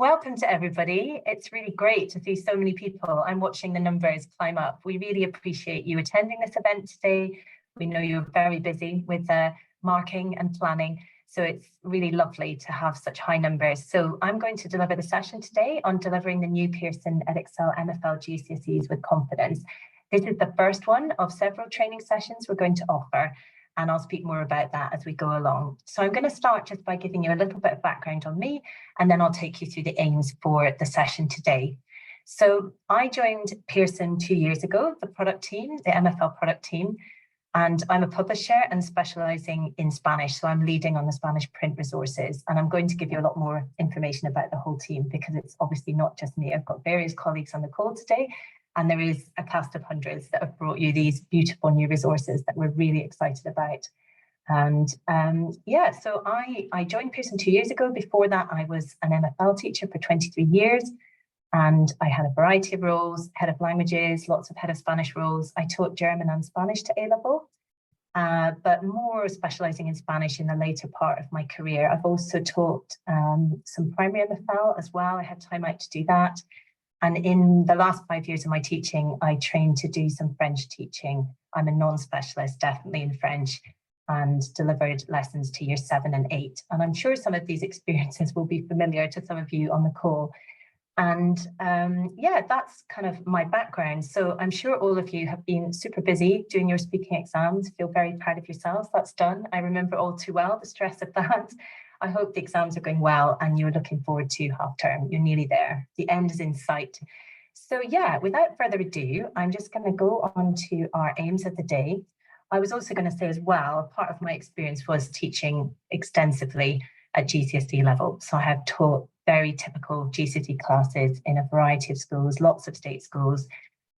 Welcome to everybody. It's really great to see so many people. I'm watching the numbers climb up. We really appreciate you attending this event today. We know you're very busy with marking and planning, so it's really lovely to have such high numbers. So I'm going to deliver the session today on delivering the new Pearson Edexcel MFL GCSEs with confidence. This is the first one of several training sessions we're going to offer, and I'll speak more about that as we go along. So I'm going to start just by giving you a little bit of background on me, and then I'll take you through the aims for the session today. So I joined Pearson 2 years ago, the product team, the MFL product team, and I'm a publisher and specialising in Spanish. So I'm leading on the Spanish print resources, and I'm going to give you a lot more information about the whole team because it's obviously not just me. I've got various colleagues on the call today, and there is a cast of hundreds that have brought you these beautiful new resources that we're really excited about. And yeah, so I joined Pearson 2 years ago. Before that, I was an MFL teacher for 23 years. And I had a variety of roles, head of languages, lots of head of Spanish roles. I taught German and Spanish to A-level, but more specialising in Spanish in the later part of my career. I've also taught some primary MFL as well. I had time out to do that. And in the last 5 years of my teaching, I trained to do some French teaching. I'm a non-specialist, definitely in French, and delivered lessons to year 7 and 8. And I'm sure some of these experiences will be familiar to some of you on the call. And yeah, that's kind of my background. So I'm sure all of you have been super busy doing your speaking exams, feel very proud of yourselves. That's done. I remember all too well the stress of that. I hope the exams are going well and you're looking forward to half term. You're nearly there. The end is in sight. So yeah, without further ado, I'm just going to go on to our aims of the day. I was also going to say as well, part of my experience was teaching extensively at GCSE level. So I have taught very typical GCSE classes in a variety of schools, lots of state schools,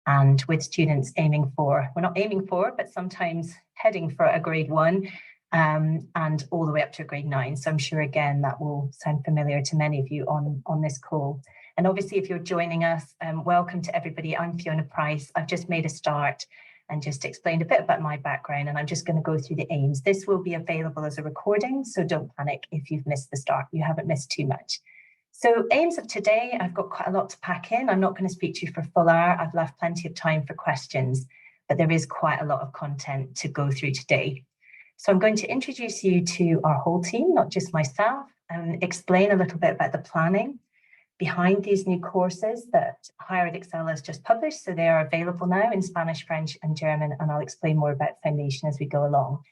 and with students aiming for, we're not aiming for, but sometimes heading for a grade 1 and all the way up to a grade 9. So I'm sure, again, that will sound familiar to many of you on this call. And obviously, if you're joining us, welcome to everybody. I'm Fiona Price. I've just made a start and just explained a bit about my background, and I'm just going to go through the aims. This will be available as a recording, so don't panic if you've missed the start. You haven't missed too much. So aims of today, I've got quite a lot to pack in. I'm not going to speak to you for a full hour. I've left plenty of time for questions, but there is quite a lot of content to go through today. So I'm going to introduce you to our whole team, not just myself, and explain a little bit about the planning behind these new courses that Higher Edexcel has just published. So they are available now in Spanish, French and German, and I'll explain more about Foundation as we go along.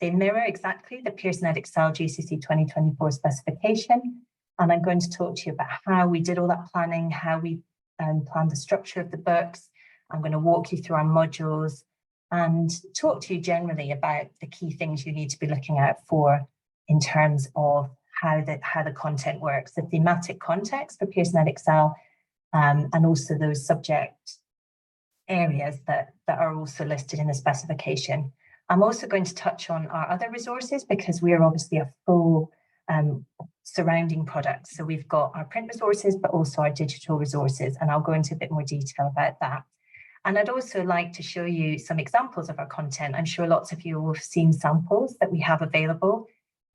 They mirror exactly the Pearson Edexcel GCSE 2024 specification, and I'm going to talk to you about how we did all that planning, how we planned the structure of the books. I'm going to walk you through our modules and talk to you generally about the key things you need to be looking out for in terms of how the content works, the thematic context for Pearson Edexcel, and also those subject areas that are also listed in the specification. I'm also going to touch on our other resources because we are obviously a full surrounding product. So we've got our print resources, but also our digital resources, and I'll go into a bit more detail about that. And I'd also like to show you some examples of our content. I'm sure lots of you will have seen samples that we have available.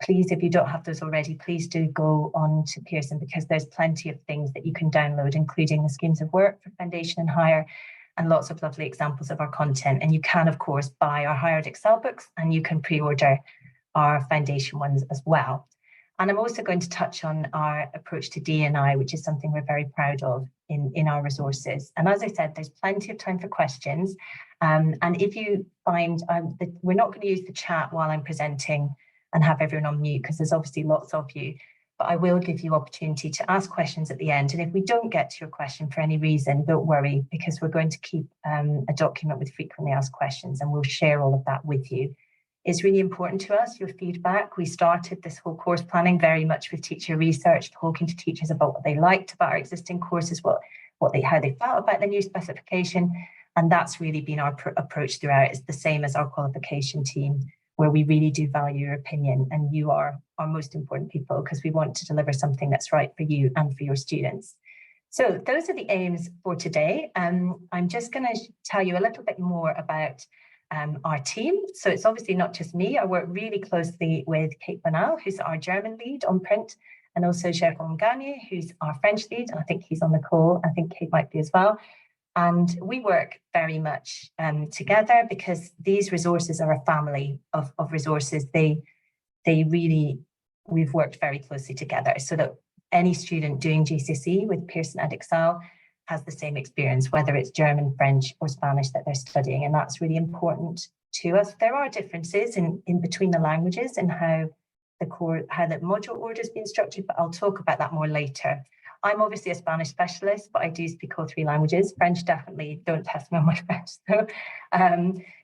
Please, if you don't have those already, please do go on to Pearson because there's plenty of things that you can download, including the schemes of work for Foundation and Higher, and lots of lovely examples of our content. And you can, of course, buy our Higher Edexcel books, and you can pre-order our Foundation ones as well. And I'm also going to touch on our approach to D&I, which is something we're very proud of in our resources. And as I said, there's plenty of time for questions. And if you find that we're not going to use the chat while I'm presenting and have everyone on mute, because there's obviously lots of you, but I will give you opportunity to ask questions at the end. And if we don't get to your question for any reason, don't worry, because we're going to keep a document with frequently asked questions, and we'll share all of that with you. It's really important to us, your feedback. We started this whole course planning very much with teacher research, talking to teachers about what they liked about our existing courses, how they felt about the new specification. And that's really been our approach throughout. It's the same as our qualification team, where we really do value your opinion, and you are our most important people because we want to deliver something that's right for you and for your students. So those are the aims for today. I'm just going to tell you a little bit more about our team. So it's obviously not just me. I work really closely with Kate Banal, who's our German lead on print and also Jérôme Gagne, who's our French lead, and I think he's on the call. I think Kate might be as well. And we work very much together because these resources are a family of resources. We've worked very closely together so that any student doing GCSE with Pearson Edexcel has the same experience, whether it's German, French, or Spanish that they're studying. And that's really important to us. There are differences in between the languages and how the module order has been structured, but I'll talk about that more later. I'm obviously a Spanish specialist, but I do speak all 3 languages. French, definitely, don't test me on my French though.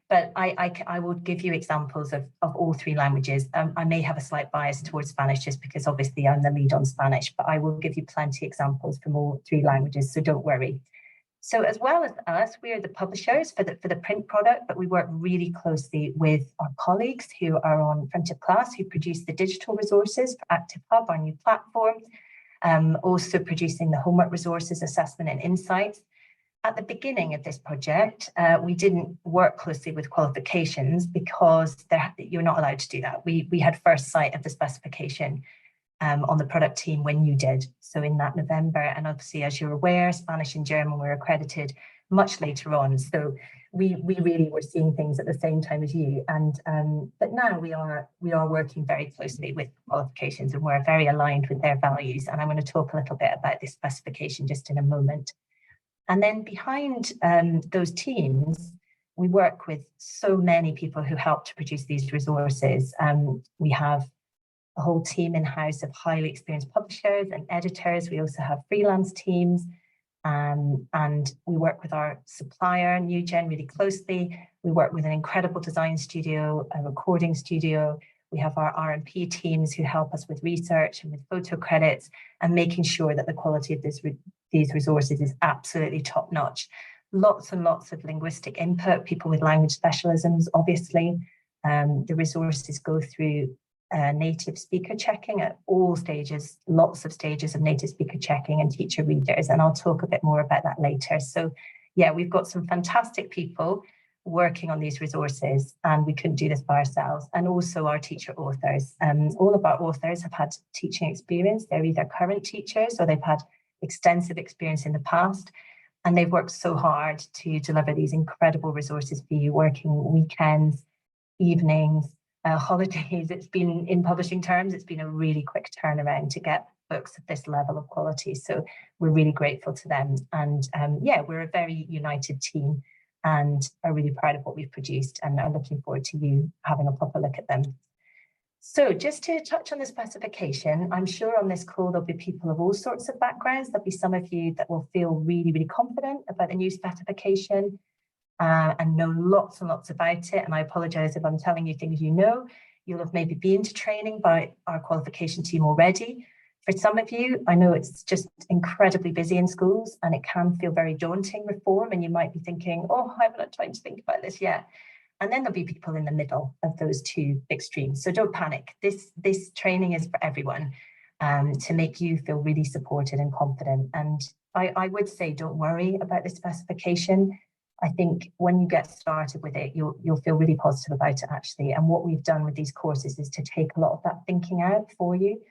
But I will give you examples of all 3 languages. I may have a slight bias towards Spanish just because obviously I'm the lead on Spanish, but I will give you plenty of examples from all 3 languages, so don't worry. So as well as us, we are the publishers for the print product, but we work really closely with our colleagues who are on front of class, who produce the digital resources for ActiveHub, our new platform, also producing the homework resources, assessment and insights. At the beginning of this project, we didn't work closely with qualifications because you're not allowed to do that. We had first sight of the specification on the product team when you did. So in that November, and obviously, as you're aware, Spanish and German were accredited much later on. So we really were seeing things at the same time as you. And but now we are working very closely with qualifications, and we're very aligned with their values. And I'm going to talk a little bit about this specification just in a moment. And then behind those teams, we work with so many people who help to produce these resources. We have a whole team in-house of highly experienced publishers and editors. We also have freelance teams, and we work with our supplier, NewGen, really closely. We work with an incredible design studio, a recording studio. We have our R&P teams who help us with research and with photo credits and making sure that the quality of these resources is absolutely top-notch. Lots and lots of linguistic input, people with language specialisms, obviously. The resources go through native speaker checking at all stages, lots of stages of native speaker checking and teacher readers, and I'll talk a bit more about that later. So yeah, we've got some fantastic people working on these resources, and we couldn't do this by ourselves. And also our teacher authors. All of our authors have had teaching experience. They're either current teachers or they've had extensive experience in the past, and they've worked so hard to deliver these incredible resources for you, working weekends, evenings, holidays. It's been, in publishing terms, it's been a really quick turnaround to get books of this level of quality. So we're really grateful to them. And yeah, we're a very united team and are really proud of what we've produced and are looking forward to you having a proper look at them. So just to touch on the specification, I'm sure on this call there'll be people of all sorts of backgrounds. There'll be some of you that will feel really, really confident about the new specification and know lots and lots about it. And I apologise if I'm telling you things you know. You'll have maybe been to training by our qualification team already. For some of you, I know it's just incredibly busy in schools and it can feel very daunting, reform, and you might be thinking, oh, I haven't had time to think about this yet. And then there'll be people in the middle of those two extremes. So don't panic. This training is for everyone to make you feel really supported and confident. And I would say don't worry about the specification. I think when you get started with it, you'll feel really positive about it actually. And what we've done with these courses is to take a lot of that thinking out for you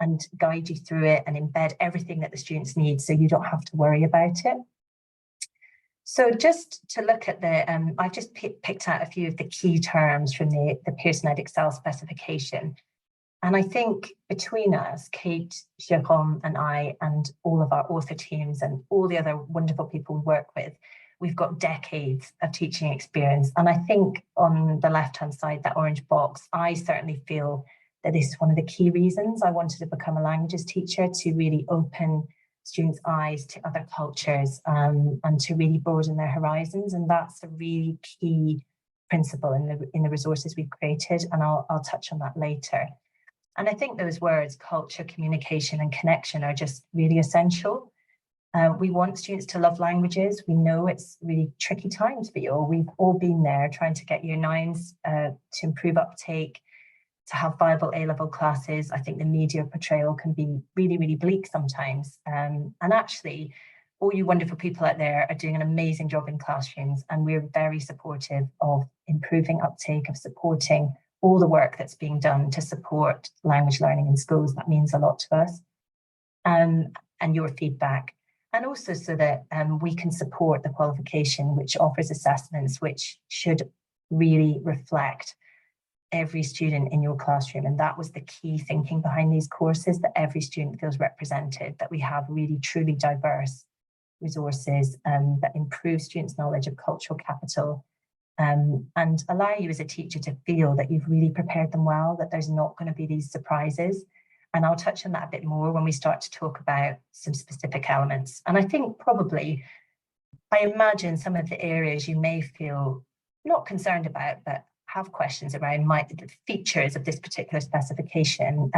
and guide you through it and embed everything that the students need so you don't have to worry about it. So just to look at the, I've just picked out a few of the key terms from the Pearson Edexcel specification. And I think between us, Kate, Jérôme and I, and all of our author teams and all the other wonderful people we work with, we've got decades of teaching experience. And I think on the left-hand side, that orange box, I certainly feel that this is one of the key reasons I wanted to become a languages teacher, to really open students' eyes to other cultures and to really broaden their horizons. And that's a really key principle in the resources we've created. And I'll touch on that later. And I think those words, culture, communication, and connection, are just really essential. We want students to love languages. We know it's really tricky times for you all. We've all been there trying to get year nines to improve uptake, to have viable A-level classes. I think the media portrayal can be really, really bleak sometimes. And actually, all you wonderful people out there are doing an amazing job in classrooms, and we're very supportive of improving uptake, of supporting all the work that's being done to support language learning in schools. That means a lot to us. And your feedback. And also so that we can support the qualification, which offers assessments which should really reflect every student in your classroom. And that was the key thinking behind these courses, that every student feels represented, that we have really truly diverse resources that improve students' knowledge of cultural capital, and allow you as a teacher to feel that you've really prepared them well, that there's not going to be these surprises. And I'll touch on that a bit more when we start to talk about some specific elements. And I think probably, I imagine some of the areas you may feel not concerned about, but have questions around the features of this particular specification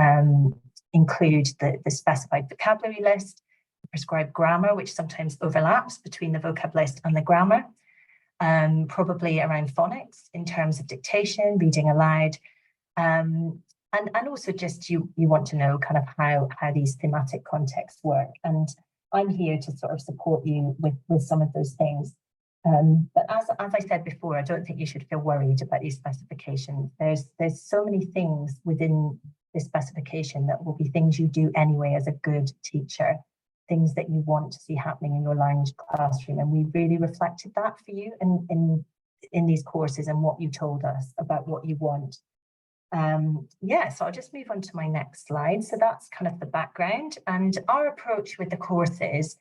include the specified vocabulary list, the prescribed grammar, which sometimes overlaps between the vocab list and the grammar, probably around phonics in terms of dictation, reading aloud, and also just you want to know kind of how these thematic contexts work. And I'm here to sort of support you with some of those things. But as I said before, I don't think you should feel worried about these specifications. There's so many things within this specification that will be things you do anyway as a good teacher, things that you want to see happening in your language classroom. And we really reflected that for you in these courses and what you told us about what you want. So I'll just move on to my next slide. So that's kind of the background, and our approach with the courses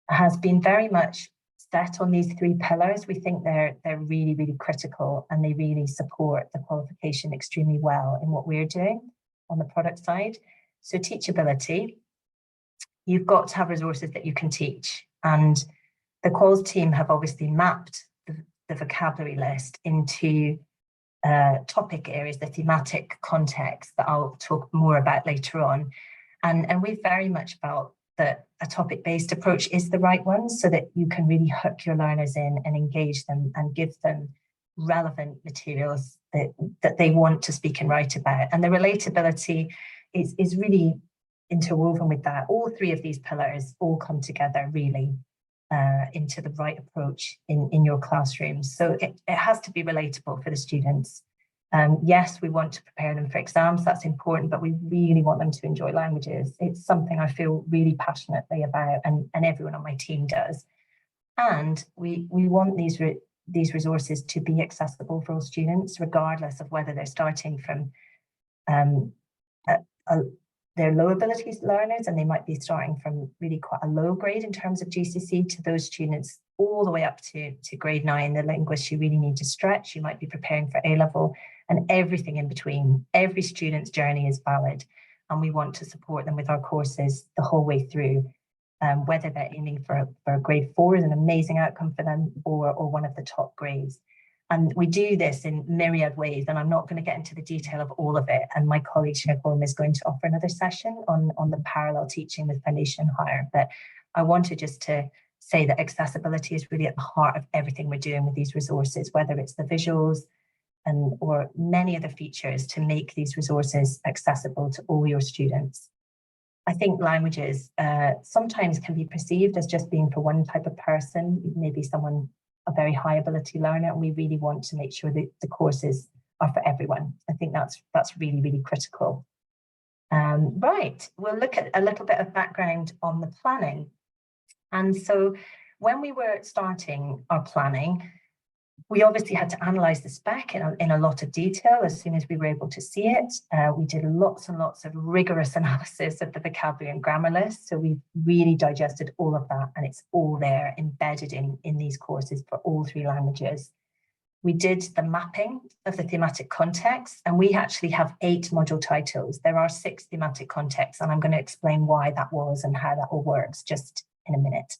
has been very much set on these three pillars. We think they're really, really critical, and they really support the qualification extremely well in what we're doing on the product side. So teachability, you've got to have resources that you can teach, and the quals team have obviously mapped the vocabulary list into topic areas, the thematic context that I'll talk more about later on. And we've very much felt that a topic-based approach is the right one, so that you can really hook your learners in and engage them and give them relevant materials that they want to speak and write about. And the relatability is really interwoven with that. All three of these pillars all come together really into the right approach in your classroom. So it has to be relatable for the students. Yes, we want to prepare them for exams, that's important, but we really want them to enjoy languages. It's something I feel really passionately about, and everyone on my team does. And we want these resources to be accessible for all students, regardless of whether they're starting from they're low abilities learners, and they might be starting from really quite a low grade in terms of GCSE, to those students all the way up to grade 9, the linguists you really need to stretch. You might be preparing for A-level, and everything in between. Every student's journey is valid, and we want to support them with our courses the whole way through, whether they're aiming for grade 4 is an amazing outcome for them, or one of the top grades. And we do this in myriad ways, and I'm not going to get into the detail of all of it. And my colleague Sinead is going to offer another session on the parallel teaching with foundation and higher. But I wanted just to say that accessibility is really at the heart of everything we're doing with these resources, whether it's the visuals or many other features to make these resources accessible to all your students. I think languages sometimes can be perceived as just being for one type of person, maybe someone a very high ability learner, and we really want to make sure that the courses are for everyone. I think that's really, really critical. Right, we'll look at a little bit of background on the planning. And so when we were starting our planning, we obviously had to analyse the spec in a lot of detail as soon as we were able to see it. We did lots and lots of rigorous analysis of the vocabulary and grammar list. So we really digested all of that, and it's all there embedded in these courses for all three languages. We did the mapping of the thematic context, and we actually have 8 module titles. There are 6 thematic contexts, and I'm going to explain why that was and how that all works just in a minute.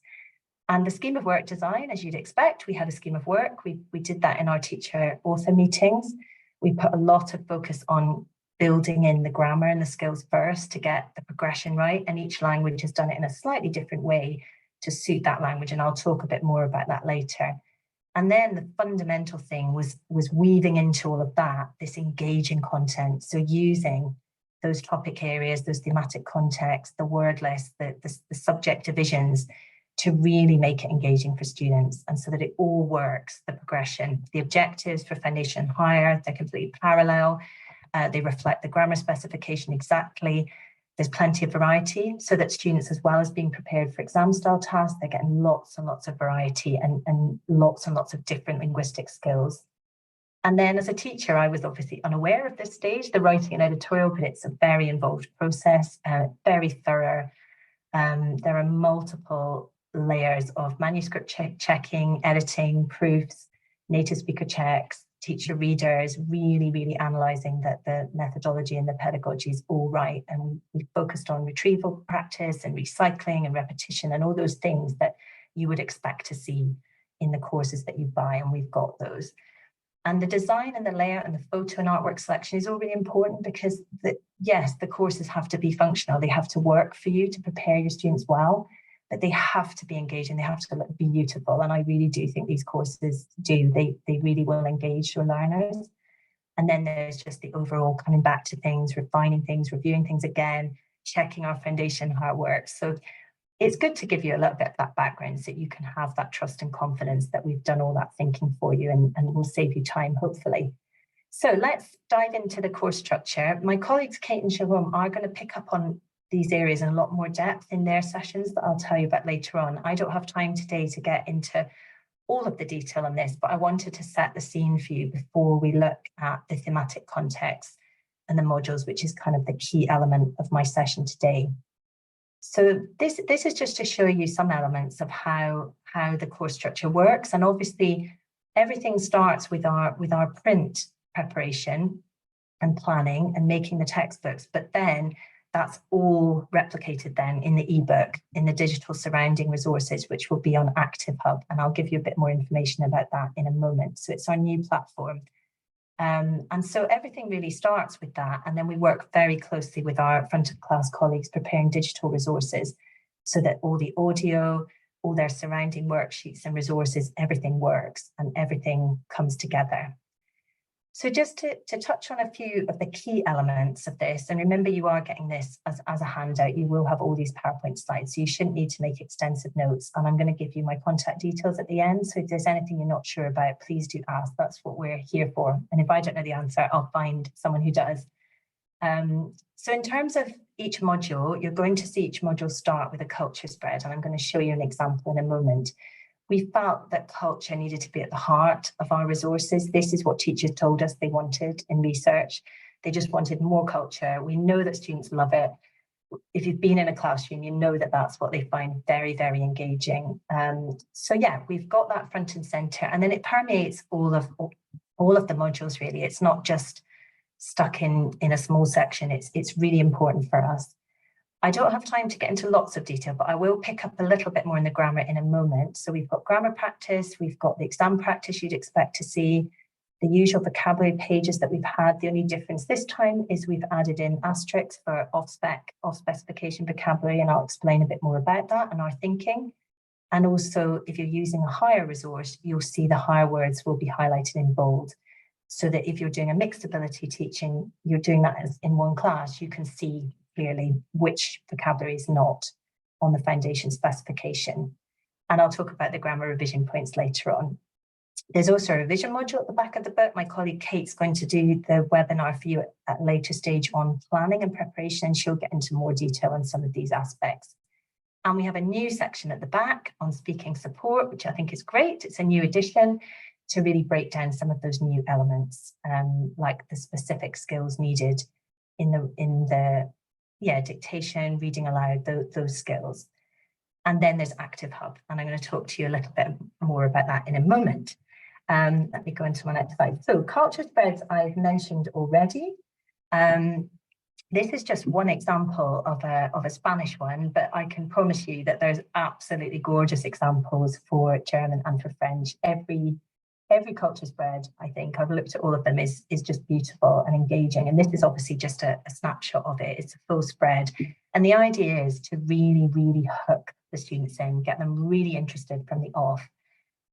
And the scheme of work design, as you'd expect, we had a scheme of work. We did that in our teacher author meetings. We put a lot of focus on building in the grammar and the skills first to get the progression right. And each language has done it in a slightly different way to suit that language. And I'll talk a bit more about that later. And then the fundamental thing was weaving into all of that, this engaging content. So using those topic areas, those thematic contexts, the word list, the subject divisions, to really make it engaging for students, and so that it all works, the progression. The objectives for foundation and higher, they're completely parallel. They reflect the grammar specification exactly. There's plenty of variety, so that students, as well as being prepared for exam style tasks, they're getting lots and lots of variety and lots of different linguistic skills. And then as a teacher, I was obviously unaware of this stage, the writing and editorial, but it's a very involved process, very thorough. There are multiple layers of manuscript checking, editing, proofs, native speaker checks, teacher readers, really analysing that the methodology and the pedagogy is all right. And we focused on retrieval practice and recycling and repetition and all those things that you would expect to see in the courses that you buy, and we've got those. And the design and the layout and the photo and artwork selection is all really important, because yes, the courses have to be functional. They have to work for you to prepare your students well, but they have to be engaging. They have to look beautiful. And I really do think these courses do. They really will engage your learners. And then there's just the overall coming back to things, refining things, reviewing things again, checking our foundation, how it works. So it's good to give you a little bit of that background so you can have that trust and confidence that we've done all that thinking for you, and will save you time, hopefully. So let's dive into the course structure. My colleagues Kate and Jerome are going to pick up on these areas in a lot more depth in their sessions that I'll tell you about later on. I don't have time today to get into all of the detail on this, but I wanted to set the scene for you before we look at the thematic context and the modules, which is kind of the key element of my session today. So this is just to show you some elements of how the course structure works. And obviously everything starts with our print preparation and planning and making the textbooks, but then that's all replicated then in the ebook, in the digital surrounding resources, which will be on ActiveHub. And I'll give you a bit more information about that in a moment. So it's our new platform. And so everything really starts with that. And then we work very closely with our front of class colleagues preparing digital resources so that all the audio, all their surrounding worksheets and resources, everything works and everything comes together. So just to touch on a few of the key elements of this, and remember you are getting this as a handout, you will have all these PowerPoint slides, so you shouldn't need to make extensive notes. And I'm going to give you my contact details at the end, so if there's anything you're not sure about, please do ask. That's what we're here for. And if I don't know the answer, I'll find someone who does. So in terms of each module, you're going to see each module start with a culture spread, and I'm going to show you an example in a moment. We felt that culture needed to be at the heart of our resources. This is what teachers told us they wanted in research. They just wanted more culture. We know that students love it. If you've been in a classroom, you know that that's what they find very, very engaging. So yeah, we've got that front and center, and then it permeates all of the modules, really. It's not just stuck in a small section. It's really important for us. I don't have time to get into lots of detail, but I will pick up a little bit more in the grammar in a moment. So we've got grammar practice, we've got the exam practice you'd expect to see, the usual vocabulary pages that we've had. The only difference this time is we've added in asterisks for off-specification vocabulary, and I'll explain a bit more about that and our thinking. And also, if you're using a higher resource, you'll see the higher words will be highlighted in bold, so that if you're doing a mixed ability teaching, you're doing that as in one class, you can see clearly which vocabulary is not on the foundation specification. And I'll talk about the grammar revision points later on. There's also a revision module at the back of the book. My colleague Kate's going to do the webinar for you at a later stage on planning and preparation, and she'll get into more detail on some of these aspects. And we have a new section at the back on speaking support, which I think is great. It's a new addition to really break down some of those new elements, like the specific skills needed in the dictation, reading aloud, those skills. And then there's ActiveHub, and I'm going to talk to you a little bit more about that in a moment. Let me go into my next slide. So culture spreads I've mentioned already. This is just one example of a Spanish one, but I can promise you that there's absolutely gorgeous examples for German and for French. Every culture spread, I think, I've looked at all of them, is just beautiful and engaging. And this is obviously just a snapshot of it. It's a full spread. And the idea is to really, really hook the students in, get them really interested from the off.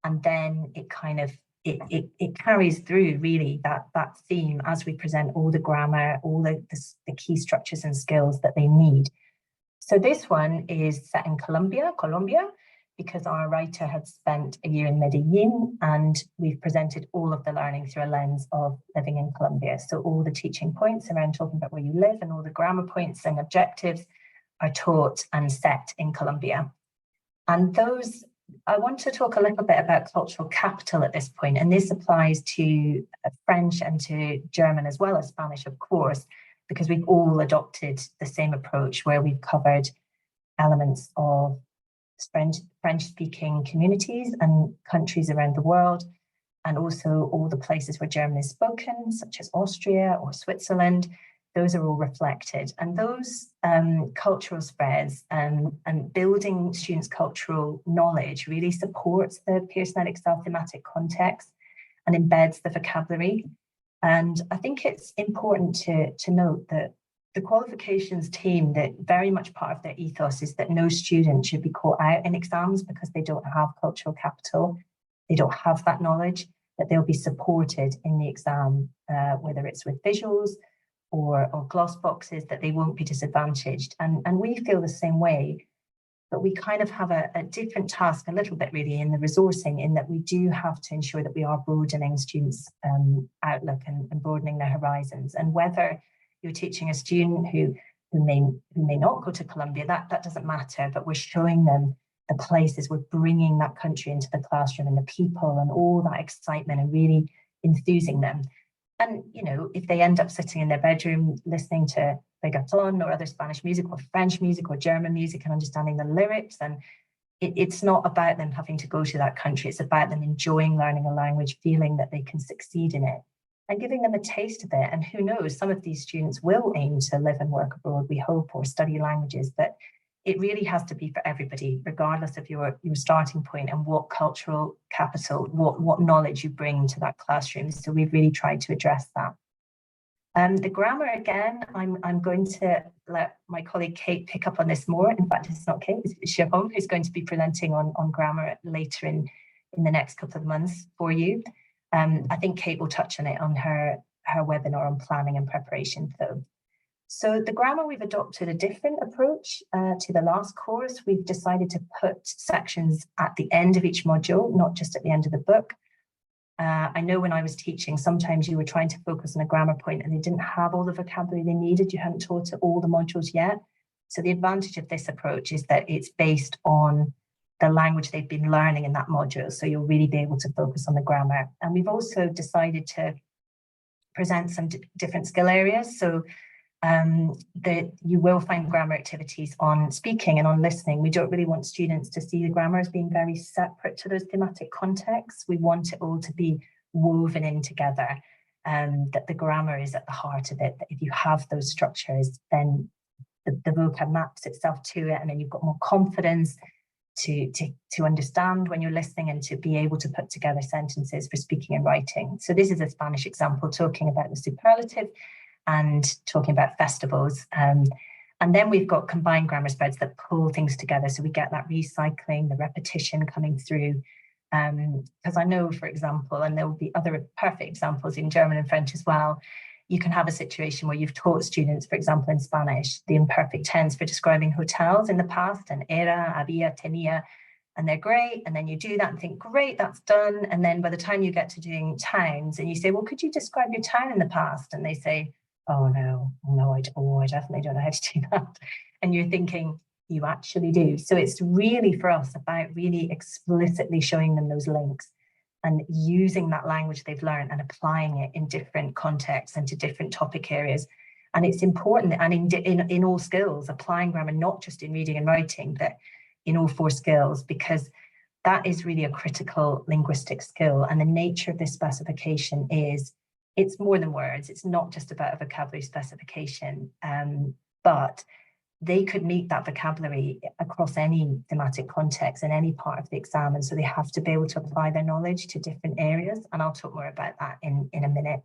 And then it kind of, it carries through really that theme as we present all the grammar, all the key structures and skills that they need. So this one is set in Colombia. because our writer had spent a year in Medellin, and we've presented all of the learning through a lens of living in Colombia. So all the teaching points around talking about where you live and all the grammar points and objectives are taught and set in Colombia. And those, I want to talk a little bit about cultural capital at this point, and this applies to French and to German as well as Spanish, of course, because we've all adopted the same approach where we've covered elements of French-speaking communities and countries around the world, and also all the places where German is spoken, such as Austria or Switzerland. Those are all reflected. And those cultural spreads and building students' cultural knowledge really supports the Pearson Edexcel thematic context and embeds the vocabulary. And I think it's important to note that the qualifications team, that very much part of their ethos is that no student should be caught out in exams because they don't have cultural capital, they don't have that knowledge, that they'll be supported in the exam, whether it's with visuals or gloss boxes, that they won't be disadvantaged. And we feel the same way, but we kind of have a different task a little bit really in the resourcing, in that we do have to ensure that we are broadening students' outlook and broadening their horizons. And whether you're teaching a student who may not go to Colombia, that doesn't matter, but we're showing them the places, we're bringing that country into the classroom and the people and all that excitement and really enthusing them. And, you know, if they end up sitting in their bedroom listening to reggaeton or other Spanish music or French music or German music and understanding the lyrics, then it's not about them having to go to that country. It's about them enjoying learning a language, feeling that they can succeed in it, and giving them a taste of it. And who knows, some of these students will aim to live and work abroad, we hope, or study languages, but it really has to be for everybody, regardless of your starting point and what cultural capital, what knowledge you bring to that classroom. So we've really tried to address that. The grammar, again, I'm going to let my colleague Kate pick up on this more. In fact, it's not Kate, it's Siobhan, who's going to be presenting on grammar later in the next couple of months for you. I think Kate will touch on it on her webinar on planning and preparation though. So the grammar, we've adopted a different approach to the last course. We've decided to put sections at the end of each module, not just at the end of the book. I know when I was teaching, sometimes you were trying to focus on a grammar point and they didn't have all the vocabulary they needed. You hadn't taught it all the modules yet. So the advantage of this approach is that it's based on the language they've been learning in that module. So you'll really be able to focus on the grammar. And we've also decided to present some different skill areas. So that you will find grammar activities on speaking and on listening. We don't really want students to see the grammar as being very separate to those thematic contexts. We want it all to be woven in together, that the grammar is at the heart of it, that if you have those structures, then the vocab maps itself to it, and then you've got more confidence to understand when you're listening and to be able to put together sentences for speaking and writing. So this is a Spanish example talking about the superlative and talking about festivals. And then we've got combined grammar spreads that pull things together. So we get that recycling, the repetition coming through. Because I know, for example, and there will be other perfect examples in German and French as well, you can have a situation where you've taught students, for example, in Spanish, the imperfect tense for describing hotels in the past, and era, había, tenía, and they're great. And then you do that and think, great, that's done. And then by the time you get to doing towns and you say, well, could you describe your town in the past? And they say, oh no, I definitely don't know how to do that. And you're thinking, you actually do. So it's really for us about really explicitly showing them those links and using that language they've learned and applying it in different contexts and to different topic areas. And it's important, and in all skills, applying grammar, not just in reading and writing, but in all 4 skills, because that is really a critical linguistic skill. And the nature of this specification is, it's more than words. It's not just about a vocabulary specification, but they could meet that vocabulary across any thematic context in any part of the exam. And so they have to be able to apply their knowledge to different areas. And I'll talk more about that in a minute.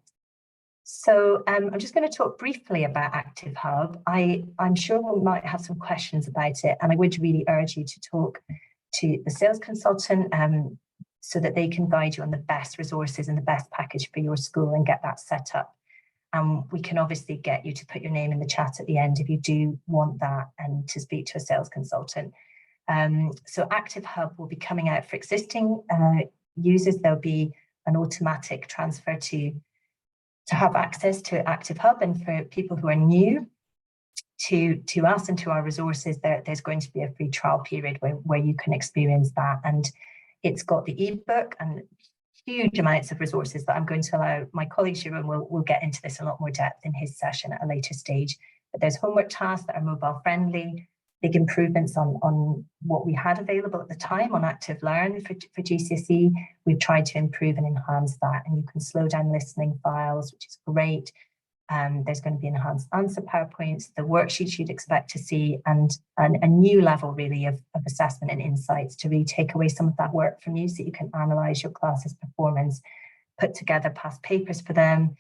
So I'm just going to talk briefly about ActiveHub. I'm sure we might have some questions about it. And I would really urge you to talk to the sales consultant so that they can guide you on the best resources and the best package for your school and get that set up. We can obviously get you to put your name in the chat at the end if you do want that and to speak to a sales consultant. So ActiveHub will be coming out for existing users. There'll be an automatic transfer to have access to ActiveHub, and for people who are new to us and to our resources, there's going to be a free trial period where you can experience that. And it's got the ebook and huge amounts of resources that I'm going to allow my colleague Jerome will get into this in a lot more depth in his session at a later stage. But there's homework tasks that are mobile friendly, big improvements on what we had available at the time on Active Learn for GCSE. We've tried to improve and enhance that, and you can slow down listening files, which is great. There's going to be enhanced answer PowerPoints, the worksheets you'd expect to see, and a new level really of assessment and insights to really take away some of that work from you so you can analyse your class's performance, put together past papers for them,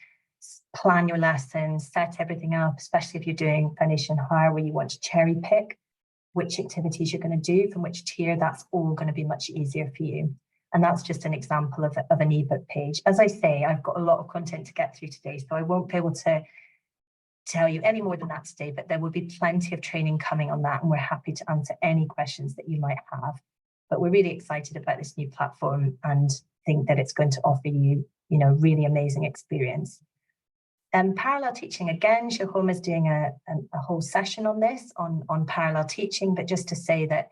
plan your lessons, set everything up, especially if you're doing foundation higher where you want to cherry pick which activities you're going to do from which tier. That's all going to be much easier for you. And that's just an example of an ebook page. As I say, I've got a lot of content to get through today, so I won't be able to tell you any more than that today, but there will be plenty of training coming on that, and we're happy to answer any questions that you might have. But we're really excited about this new platform and think that it's going to offer you, really amazing experience. Parallel teaching, again, Shahoma is doing a whole session on this, on parallel teaching, but just to say that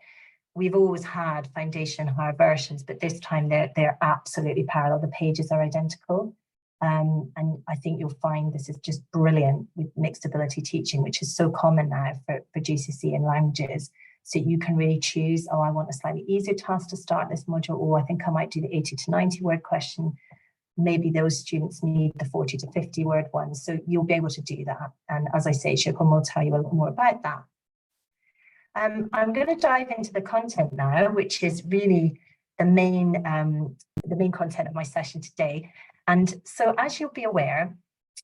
we've always had foundation higher versions, but this time they're absolutely parallel. The pages are identical. And I think you'll find this is just brilliant with mixed ability teaching, which is so common now for GCSE and languages. So you can really choose, oh, I want a slightly easier task to start this module, or I think I might do the 80 to 90 word question. Maybe those students need the 40 to 50 word one. So you'll be able to do that. And as I say, Shukun will tell you a lot more about that. I'm going to dive into the content now, which is really the main content of my session today. And so, as you'll be aware,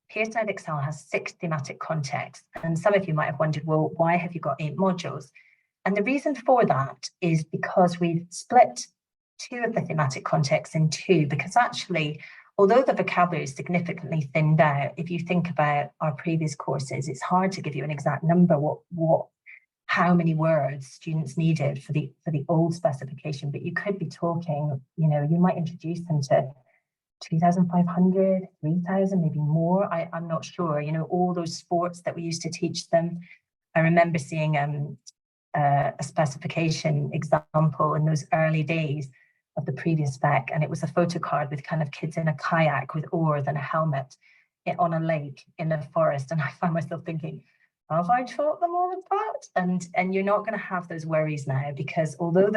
Pearson Edexcel has 6 thematic contexts. And some of you might have wondered, well, why have you got 8 modules? And the reason for that is because we've split 2 of the thematic contexts in 2, because actually, although the vocabulary is significantly thinned out, if you think about our previous courses, it's hard to give you an exact number, how many words students needed for the old specification, but you could be talking, you might introduce them to 2,500, 3,000, maybe more. I'm not sure, all those sports that we used to teach them. I remember seeing a specification example in those early days of the previous spec, and it was a photo card with kind of kids in a kayak with oars and a helmet on a lake in a forest, and I found myself thinking, have I taught them all of that? And you're not going to have those worries now, because although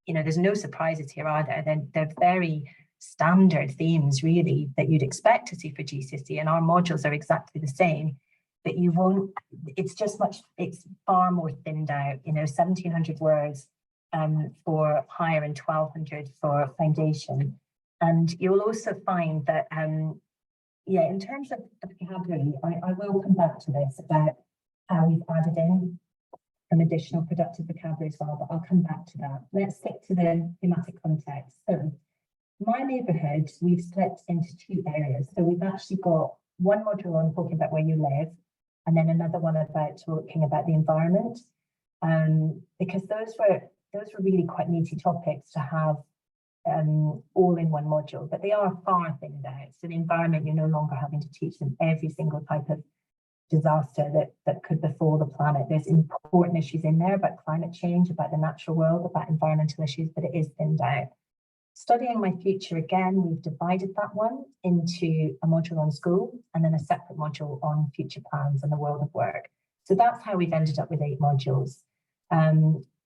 there's no surprises here, are there? They're very standard themes really that you'd expect to see for GCSE, and our modules are exactly the same, but you won't, it's far more thinned out, 1,700 words for higher and 1,200 for foundation. And you'll also find that, in terms of the vocabulary, I will come back to this about how we've added in some additional productive vocabulary as well, but I'll come back to that. Let's stick to the thematic context. So my neighbourhood, we've split into 2 areas. So we've actually got one module on talking about where you live, and then another one about talking about the environment, because those were really quite meaty topics to have all in one module, but they are far thinned out. So the environment, you're no longer having to teach them every single type of disaster that could befall the planet. There's important issues in there about climate change, about the natural world, about environmental issues, but it is thinned out. Studying My Future, again, we've divided that one into a module on school and then a separate module on future plans and the world of work. So that's how we've ended up with 8 modules.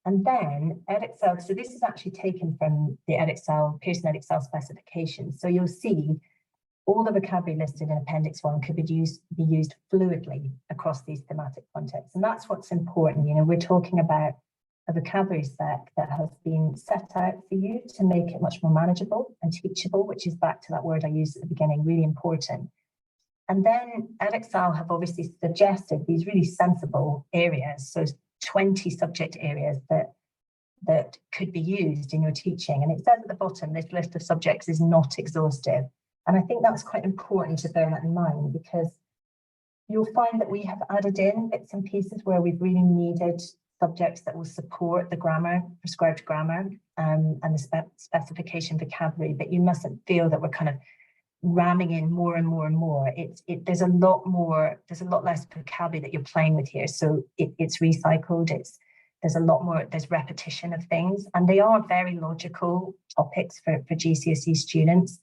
And then Edexcel, so this is actually taken from the Pearson Edexcel specification. So you'll see all the vocabulary listed in Appendix 1 could be used fluidly across these thematic contexts. And that's what's important. We're talking about a vocabulary set that has been set out for you to make it much more manageable and teachable, which is back to that word I used at the beginning, really important. And then Edexcel have obviously suggested these really sensible areas, so 20 subject areas that could be used in your teaching. And it says at the bottom, this list of subjects is not exhaustive. And I think that's quite important to bear that in mind, because you'll find that we have added in bits and pieces where we've really needed subjects that will support the grammar, prescribed grammar, and the specification vocabulary, but you mustn't feel that we're kind of ramming in more and more and more. There's a lot less vocabulary that you're playing with here. So it's recycled, there's a lot more, there's repetition of things, and they are very logical topics for GCSE students,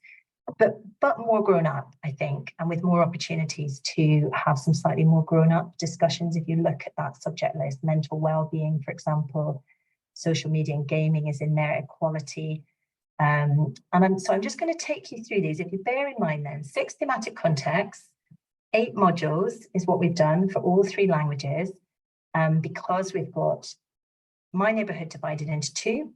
but more grown up, I think, and with more opportunities to have some slightly more grown up discussions. If you look at that subject list, mental well-being, for example, social media and gaming is in there, equality. So I'm just going to take you through these. If you bear in mind then, 6 thematic contexts, 8 modules is what we've done for all 3 languages, because we've got my neighbourhood divided into 2,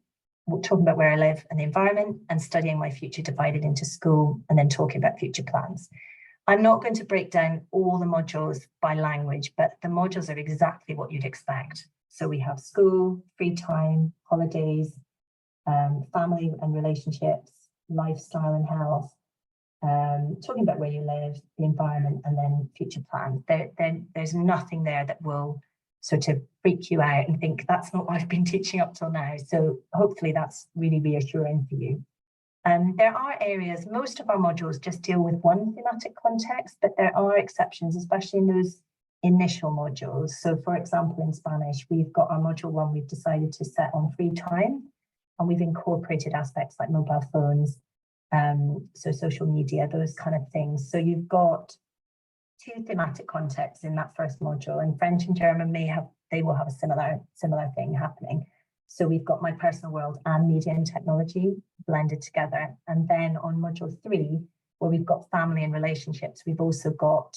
talking about where I live and the environment, and studying my future divided into school, and then talking about future plans. I'm not going to break down all the modules by language, but the modules are exactly what you'd expect. So we have school, free time, holidays, family and relationships, lifestyle and health, talking about where you live, the environment, and then future plans. There's nothing there that will sort of freak you out and think that's not what I've been teaching up till now. So hopefully that's really reassuring for you. There are areas, most of our modules just deal with one thematic context, but there are exceptions, especially in those initial modules. So for example, in Spanish, we've got our module 1, we've decided to set on free time, and we've incorporated aspects like mobile phones, so social media, those kind of things. So you've got 2 thematic contexts in that first module, and French and German they will have a similar thing happening. So we've got my personal world and media and technology blended together. And then on module 3, where we've got family and relationships, we've also got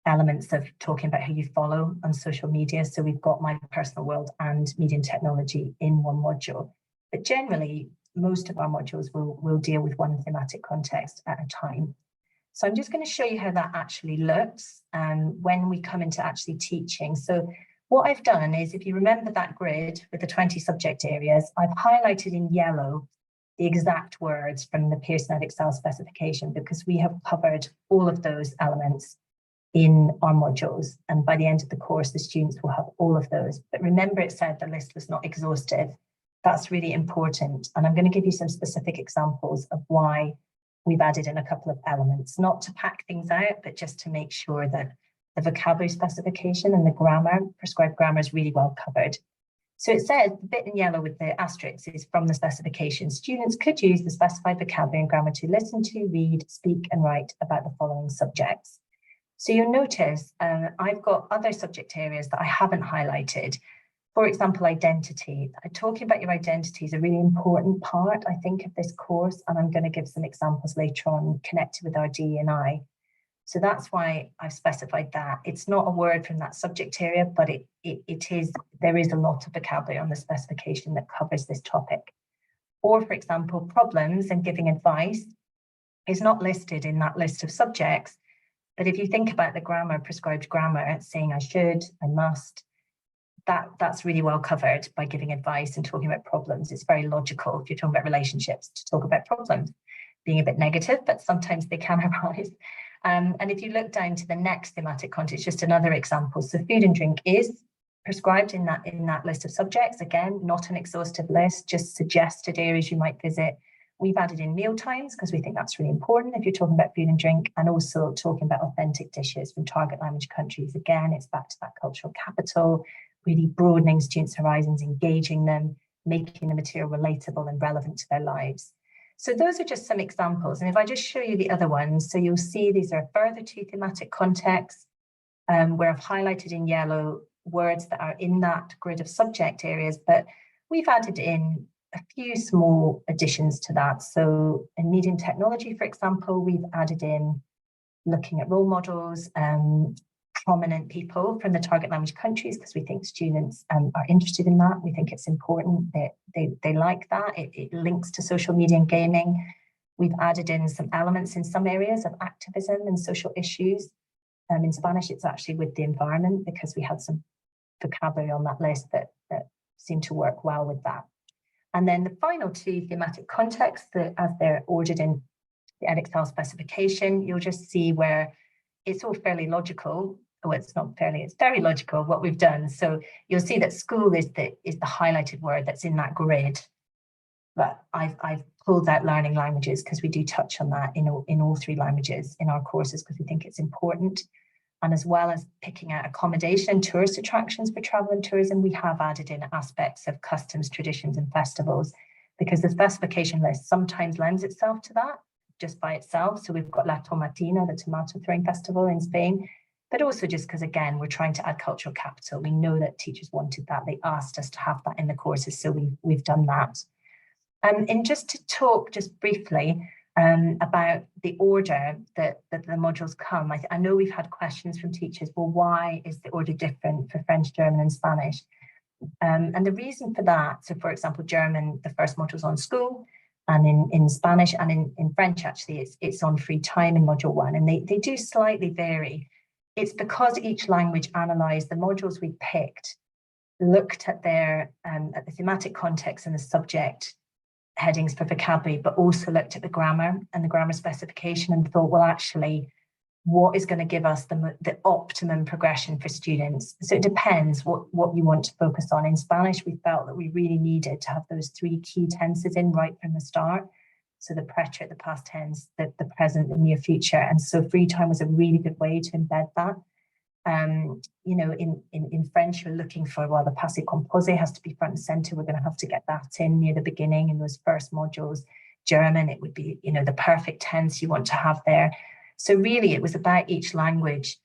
elements of talking about who you follow on social media. So we've got my personal world and media and technology in one module. But generally, most of our modules will deal with one thematic context at a time. So I'm just going to show you how that actually looks when we come into actually teaching. So what I've done is, if you remember that grid with the 20 subject areas, I've highlighted in yellow the exact words from the Pearson Edexcel specification, because we have covered all of those elements in our modules. And by the end of the course, the students will have all of those. But remember, it said the list was not exhaustive. That's really important. And I'm going to give you some specific examples of why we've added in a couple of elements, not to pack things out, but just to make sure that the vocabulary specification and the grammar, prescribed grammar, is really well covered. So it says, the bit in yellow with the asterisks is from the specification. Students could use the specified vocabulary and grammar to listen to, read, speak, and write about the following subjects. So you'll notice I've got other subject areas that I haven't highlighted. For example, identity. Talking about your identity is a really important part, I think, of this course, and I'm going to give some examples later on connected with our DE&I. So that's why I've specified that. It's not a word from that subject area, but there is a lot of vocabulary on the specification that covers this topic. Or, for example, problems and giving advice is not listed in that list of subjects. But if you think about the grammar, prescribed grammar, saying I should, I must, that's really well covered by giving advice and talking about problems. It's very logical if you're talking about relationships to talk about problems, being a bit negative, but sometimes they can arise. And if you look down to the next thematic context, just another example. So food and drink is prescribed in that list of subjects. Again, not an exhaustive list, just suggested areas you might visit. We've added in meal times because we think that's really important if you're talking about food and drink, and also talking about authentic dishes from target language countries. Again, it's back to that cultural capital, really broadening students' horizons, engaging them, making the material relatable and relevant to their lives. So those are just some examples. And if I just show you the other ones, so you'll see these are further 2 thematic contexts where I've highlighted in yellow words that are in that grid of subject areas, but we've added in a few small additions to that. So in media and technology, for example, we've added in looking at role models, prominent people from the target language countries, because we think students are interested in that. We think it's important that they like that. It links to social media and gaming. We've added in some elements in some areas of activism and social issues. In Spanish, it's actually with the environment, because we had some vocabulary on that list that seemed to work well with that. And then the final 2 thematic contexts, as they're ordered in the Edexcel specification, you'll just see where it's all fairly logical oh, it's not fairly, it's very logical what we've done. So you'll see that school is the highlighted word that's in that grid. But I've pulled out learning languages because we do touch on that in all three languages in our courses because we think it's important. And as well as picking out accommodation, tourist attractions for travel and tourism, we have added in aspects of customs, traditions, and festivals, because the specification list sometimes lends itself to that just by itself. So we've got La Tomatina, the tomato throwing festival in Spain, but also just because, again, we're trying to add cultural capital. We know that teachers wanted that. They asked us to have that in the courses, so we've done that. And just to talk just briefly about the order that the modules come, I know we've had questions from teachers, well, why is the order different for French, German and Spanish? And the reason for that, so for example, German, the first module's on school, and in Spanish and in French, actually, it's on free time in module 1, and they do slightly vary. It's because each language analysed the modules we picked, looked at their at the thematic context and the subject headings for vocabulary, but also looked at the grammar and the grammar specification and thought, well, actually, what is going to give us the optimum progression for students? So it depends what you want to focus on. In Spanish, we felt that we really needed to have those 3 key tenses in right from the start. So the preterite, the past tense, the present, the near future. And so free time was a really good way to embed that. You know, in French, you're looking for, well, the passé composé has to be front and center. We're going to have to get that in near the beginning in those first modules. German, it would be, you know, the perfect tense you want to have there. So really, it was about each language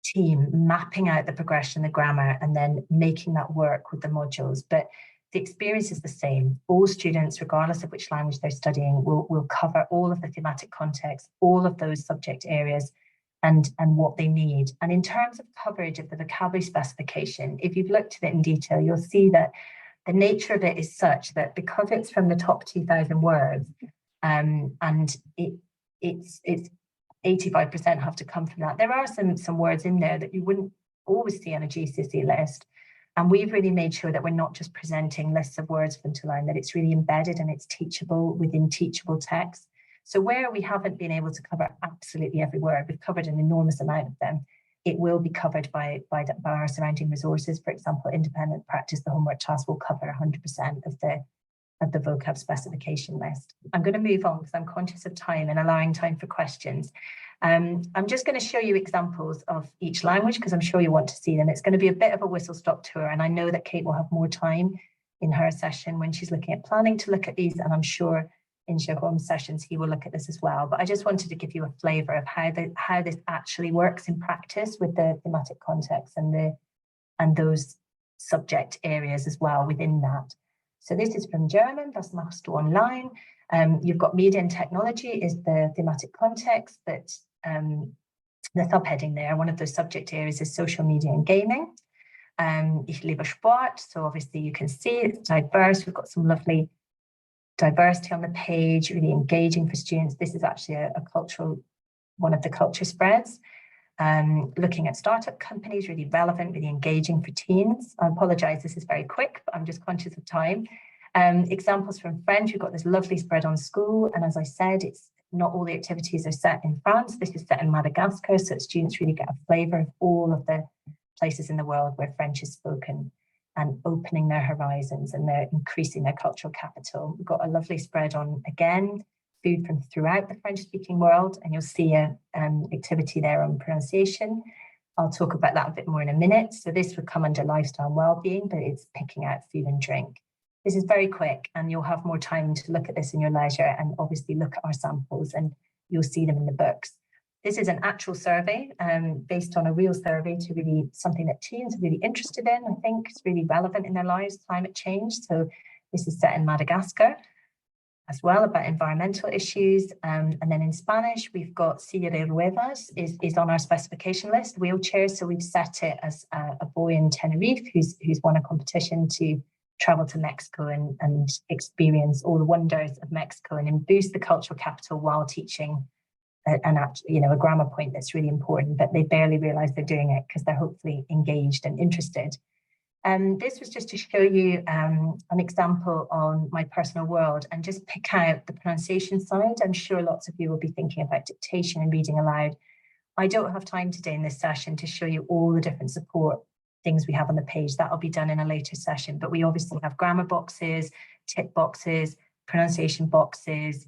team mapping out the progression, the grammar, and then making that work with the modules. But the experience is the same. All students, regardless of which language they're studying, will cover all of the thematic context, all of those subject areas, and what they need. And in terms of coverage of the vocabulary specification, if you've looked at it in detail, you'll see that the nature of it is such that because it's from the top 2,000 words, and it's 85% have to come from that. There are some words in there that you wouldn't always see on a GCSE list. And we've really made sure that we're not just presenting lists of words from to learn, that it's really embedded and it's teachable within teachable text. So where we haven't been able to cover absolutely every word, we've covered an enormous amount of them. It will be covered by our surrounding resources. For example, independent practice, the homework task will cover 100% of the vocab specification list. I'm going to move on because I'm conscious of time and allowing time for questions. I'm just going to show you examples of each language because I'm sure you want to see them. It's going to be a bit of a whistle-stop tour, and I know that Kate will have more time in her session when she's looking at planning to look at these, and I'm sure in Jérôme's sessions he will look at this as well. But I just wanted to give you a flavour of how this actually works in practice with the thematic context and those subject areas as well within that. So this is from German, was machst du online? You've got media and technology is the thematic context, but the subheading there, one of those subject areas is social media and gaming. Ich liebe Sport, so obviously you can see it's diverse. We've got some lovely diversity on the page, really engaging for students. This is actually a cultural, one of the culture spreads. Looking at startup companies, really relevant, really engaging for teens. I apologize, this is very quick, but I'm just conscious of time. Examples from French, we've got this lovely spread on school. And as I said, it's not all the activities are set in France. This is set in Madagascar, so students really get a flavour of all of the places in the world where French is spoken and opening their horizons, and they're increasing their cultural capital. We've got a lovely spread on, again, food from throughout the French-speaking world, and you'll see an activity there on pronunciation. I'll talk about that a bit more in a minute. So this would come under lifestyle and well-being, but it's picking out food and drink. This is very quick, and you'll have more time to look at this in your leisure and obviously look at our samples, and you'll see them in the books. This is an actual survey based on a real survey to really something that teens are really interested in. I think it's really relevant in their lives, climate change. So this is set in Madagascar as well, about environmental issues. And then in Spanish, we've got Silla de Ruedas is on our specification list, wheelchairs. So we've set it as a boy in Tenerife who's won a competition to travel to Mexico and experience all the wonders of Mexico and boost the cultural capital while teaching a grammar point that's really important, but they barely realize they're doing it because they're hopefully engaged and interested. This was just to show you an example on my personal world and just pick out the pronunciation side. I'm sure lots of you will be thinking about dictation and reading aloud. I don't have time today in this session to show you all the different support things we have on the page. That'll be done in a later session, but we obviously have grammar boxes, tick boxes, pronunciation boxes,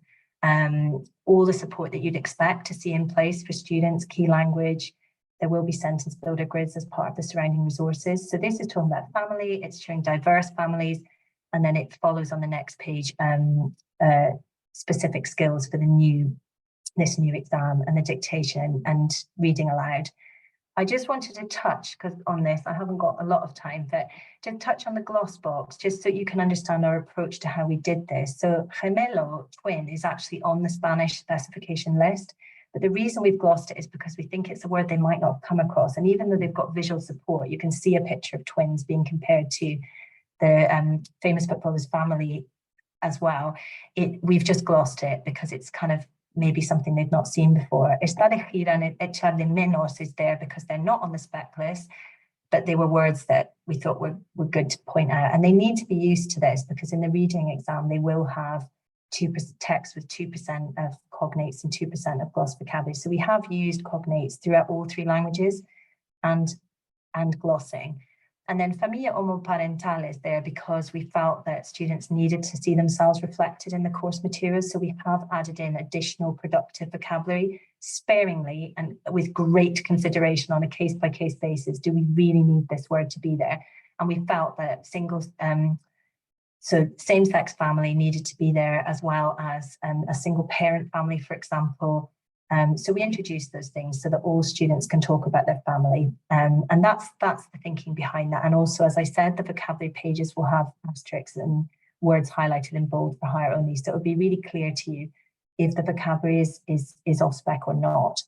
all the support that you'd expect to see in place for students, key language. There will be sentence builder grids as part of the surrounding resources. So this is talking about family, it's showing diverse families, and then it follows on the next page, specific skills for this new exam, and the dictation and reading aloud. I just wanted to touch, because on this, I haven't got a lot of time, but to touch on the gloss box, just so you can understand our approach to how we did this. So gemelo, twin, is actually on the Spanish specification list, but the reason we've glossed it is because we think it's a word they might not have come across. And even though they've got visual support, you can see a picture of twins being compared to the famous footballer's family as well. We've just glossed it because it's kind of maybe something they've not seen before. Está de gira and echar de menos is there because they're not on the spec list, but they were words that we thought were good to point out. And they need to be used to this because in the reading exam, they will have 2% text with 2% of cognates and 2% of gloss vocabulary. So we have used cognates throughout all 3 languages and glossing. And then familia homoparental is there because we felt that students needed to see themselves reflected in the course materials. So we have added in additional productive vocabulary sparingly and with great consideration on a case-by-case basis. Do we really need this word to be there? And we felt that so same-sex family needed to be there, as well as a single parent family, for example. So we introduced those things so that all students can talk about their family. And that's the thinking behind that. And also, as I said, the vocabulary pages will have asterisks and words highlighted in bold for hire only. So it'll be really clear to you if the vocabulary is off spec or not.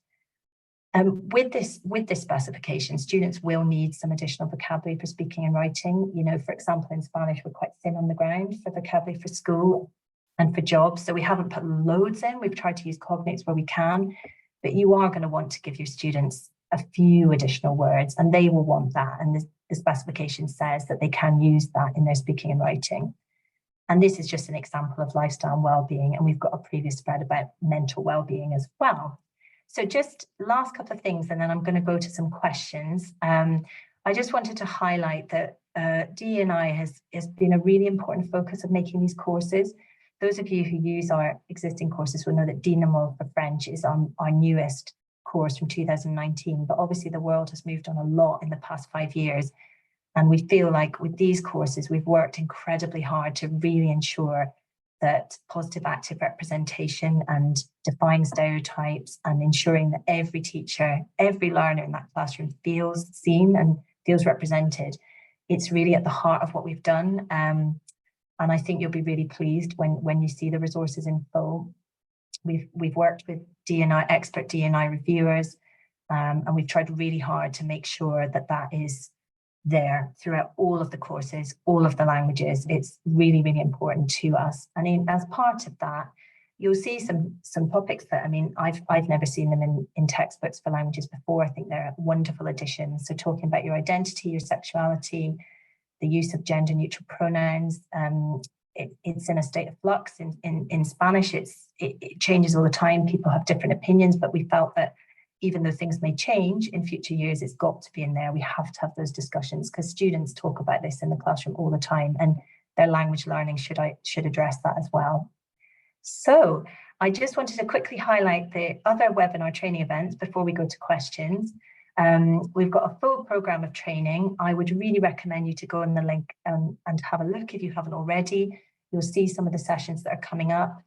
With this specification, students will need some additional vocabulary for speaking and writing. You know, for example, in Spanish, we're quite thin on the ground for vocabulary for school and for jobs. So we haven't put loads in. We've tried to use cognates where we can, but you are going to want to give your students a few additional words, and they will want that. And the specification says that they can use that in their speaking and writing. And this is just an example of lifestyle and well-being. And we've got a previous spread about mental well-being as well. So just last couple of things, and then I'm going to go to some questions. I just wanted to highlight that DE&I has been a really important focus of making these courses. Those of you who use our existing courses will know that Dynamo for French is on our newest course from 2019, but obviously the world has moved on a lot in the past 5 years. And we feel like with these courses, we've worked incredibly hard to really ensure that positive active representation and defying stereotypes and ensuring that every teacher, every learner in that classroom feels seen and feels represented. It's really at the heart of what we've done. And I think you'll be really pleased when you see the resources in full. We've worked with expert D&I reviewers, and we've tried really hard to make sure that that is there throughout all of the courses, all of the languages. It's really, really important to us. And as part of that, you'll see some topics that, I mean, I've never seen them in textbooks for languages before. I think they're wonderful additions. So talking about your identity, your sexuality, the use of gender neutral pronouns. It's in a state of flux. In Spanish, it changes all the time. People have different opinions, but we felt that even though things may change in future years, it's got to be in there. We have to have those discussions because students talk about this in the classroom all the time, and their language learning should address that as well. So I just wanted to quickly highlight the other webinar training events before we go to questions. We've got a full program of training. I would really recommend you to go on the link and have a look if you haven't already. You'll see some of the sessions that are coming up.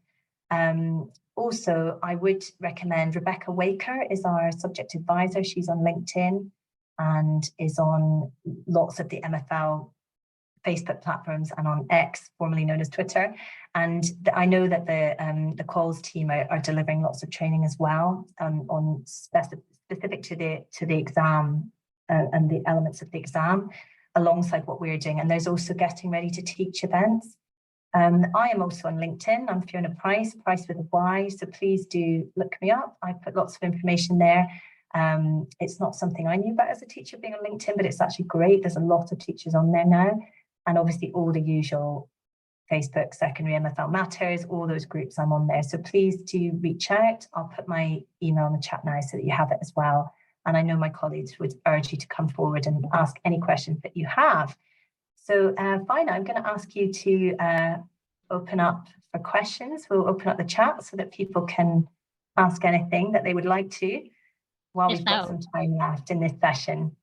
Also, I would recommend Rebecca Waker is our subject advisor. She's on LinkedIn and is on lots of the MFL Facebook platforms and on X, formerly known as Twitter. And I know that the calls team are delivering lots of training as well on specific to the exam and the elements of the exam alongside what we're doing. And there's also getting ready to teach events. I am also on LinkedIn. I'm Fiona Price with a Y. So please do look me up. I put lots of information there. It's not something I knew about as a teacher being on LinkedIn, but it's actually great. There's a lot of teachers on there now. And obviously all the usual Facebook, Secondary MFL Matters, all those groups, I'm on there. So please do reach out. I'll put my email in the chat now so that you have it as well. And I know my colleagues would urge you to come forward and ask any questions that you have. So fine, I'm going to ask you to open up for questions. We'll open up the chat so that people can ask anything that they would like to while we've got some time left in this session.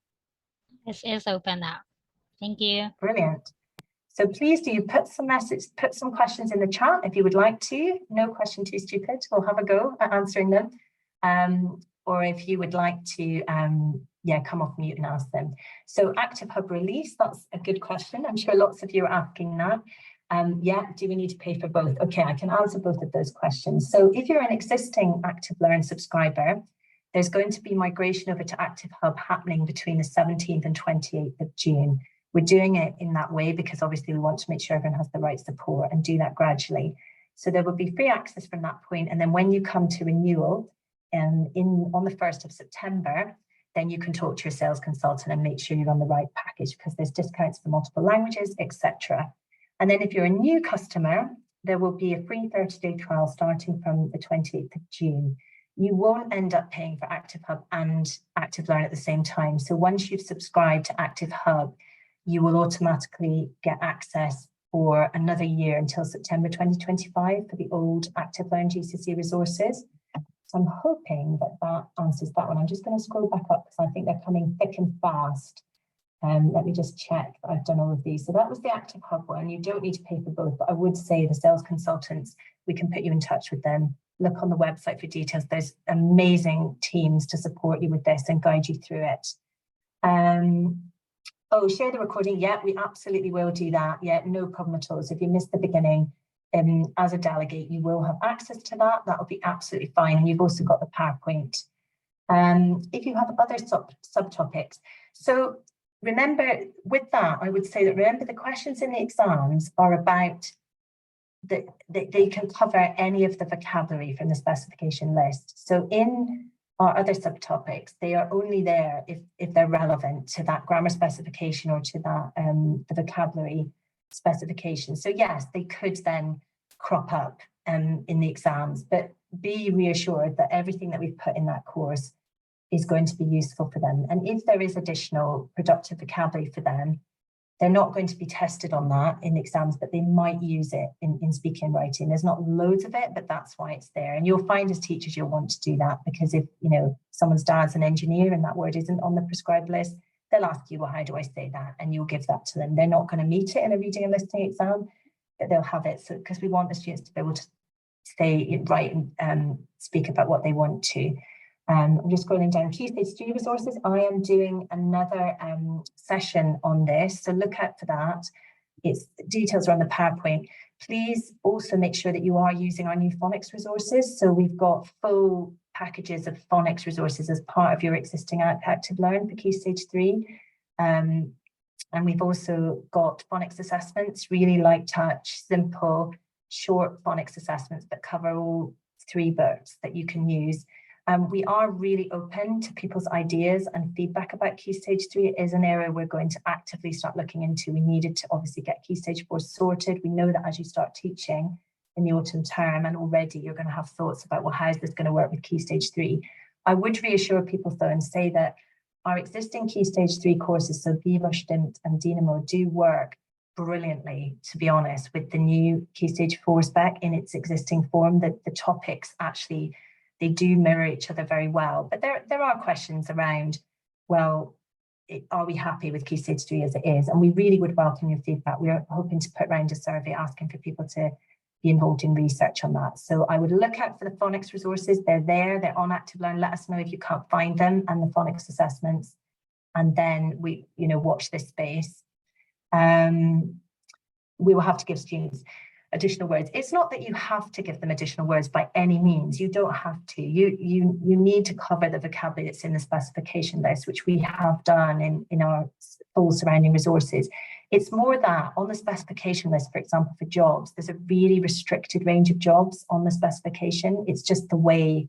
This is open now. Thank you. Brilliant. So please do put some questions in the chat if you would like to. No question too stupid. We'll have a go at answering them. Or if you would like to, come off mute and ask them. So ActiveHub release, that's a good question. I'm sure lots of you are asking that. Do we need to pay for both? Okay, I can answer both of those questions. So if you're an existing ActiveLearn subscriber, there's going to be migration over to ActiveHub happening between the 17th and 28th of June. We're doing it in that way because obviously we want to make sure everyone has the right support and do that gradually. So there will be free access from that point. And then when you come to renewal on the 1st of September, then you can talk to your sales consultant and make sure you're on the right package because there's discounts for multiple languages, etc. And then if you're a new customer, there will be a free 30-day trial starting from the 28th of June. You won't end up paying for ActiveHub and ActiveLearn at the same time. So once you've subscribed to ActiveHub, you will automatically get access for another year until September 2025 for the old ActiveLearn GCSE resources. So I'm hoping that that answers that one. I'm just going to scroll back up because I think they're coming thick and fast. Let me just check that I've done all of these. So that was the ActiveHub one. You don't need to pay for both, but I would say the sales consultants, we can put you in touch with them. Look on the website for details. There's amazing teams to support you with this and guide you through it. Share the recording. Yeah, we absolutely will do that. Yeah, no problem at all. So if you missed the beginning, as a delegate, you will have access to that. That'll be absolutely fine. And you've also got the PowerPoint. If you have other subtopics. So remember with that, I would say that remember the questions in the exams are about that they can cover any of the vocabulary from the specification list. So in our other subtopics, they are only there if they're relevant to that grammar specification or to that the vocabulary specification. So yes, they could then crop up in the exams, but be reassured that everything that we've put in that course is going to be useful for them. And if there is additional productive vocabulary for them, they're not going to be tested on that in the exams, but they might use it in speaking and writing. There's not loads of it, but that's why it's there. And you'll find as teachers, you'll want to do that because if, someone's dad's an engineer and that word isn't on the prescribed list, they'll ask you, well, how do I say that? And you'll give that to them. They're not going to meet it in a reading and listening exam, but they'll have it. So because we want the students to be able to say, write and speak about what they want to. I'm just scrolling down Key Stage 3 resources. I am doing another session on this, so look out for that. It's details are on the PowerPoint. Please also make sure that you are using our new phonics resources. So we've got full packages of phonics resources as part of your existing ActiveLearn for Key Stage 3. And we've also got phonics assessments, really light touch, simple, short phonics assessments that cover all 3 books that you can use. We are really open to people's ideas and feedback about Key Stage 3. It is an area we're going to actively start looking into. We needed to obviously get Key Stage 4 sorted. We know that as you start teaching in the autumn term and already you're going to have thoughts about, well, how is this going to work with Key Stage 3? I would reassure people though and say that our existing Key Stage 3 courses, so Viva, Stimmt and Dynamo, do work brilliantly, to be honest, with the new Key Stage 4 spec in its existing form. That the topics actually, they do mirror each other very well. But there are questions around, well, are we happy with Key Stage 3 as it is? And we really would welcome your feedback. We are hoping to put around a survey asking for people to be involved in research on that. So I would look out for the phonics resources. They're there, they're on ActiveLearn. Let us know if you can't find them and the phonics assessments. And then we, watch this space. We will have to give students additional words. It's not that you have to give them additional words by any means. You don't have to. You need to cover the vocabulary that's in the specification list, which we have done in our full surrounding resources. It's more that on the specification list, for example, for jobs, there's a really restricted range of jobs on the specification. It's just the way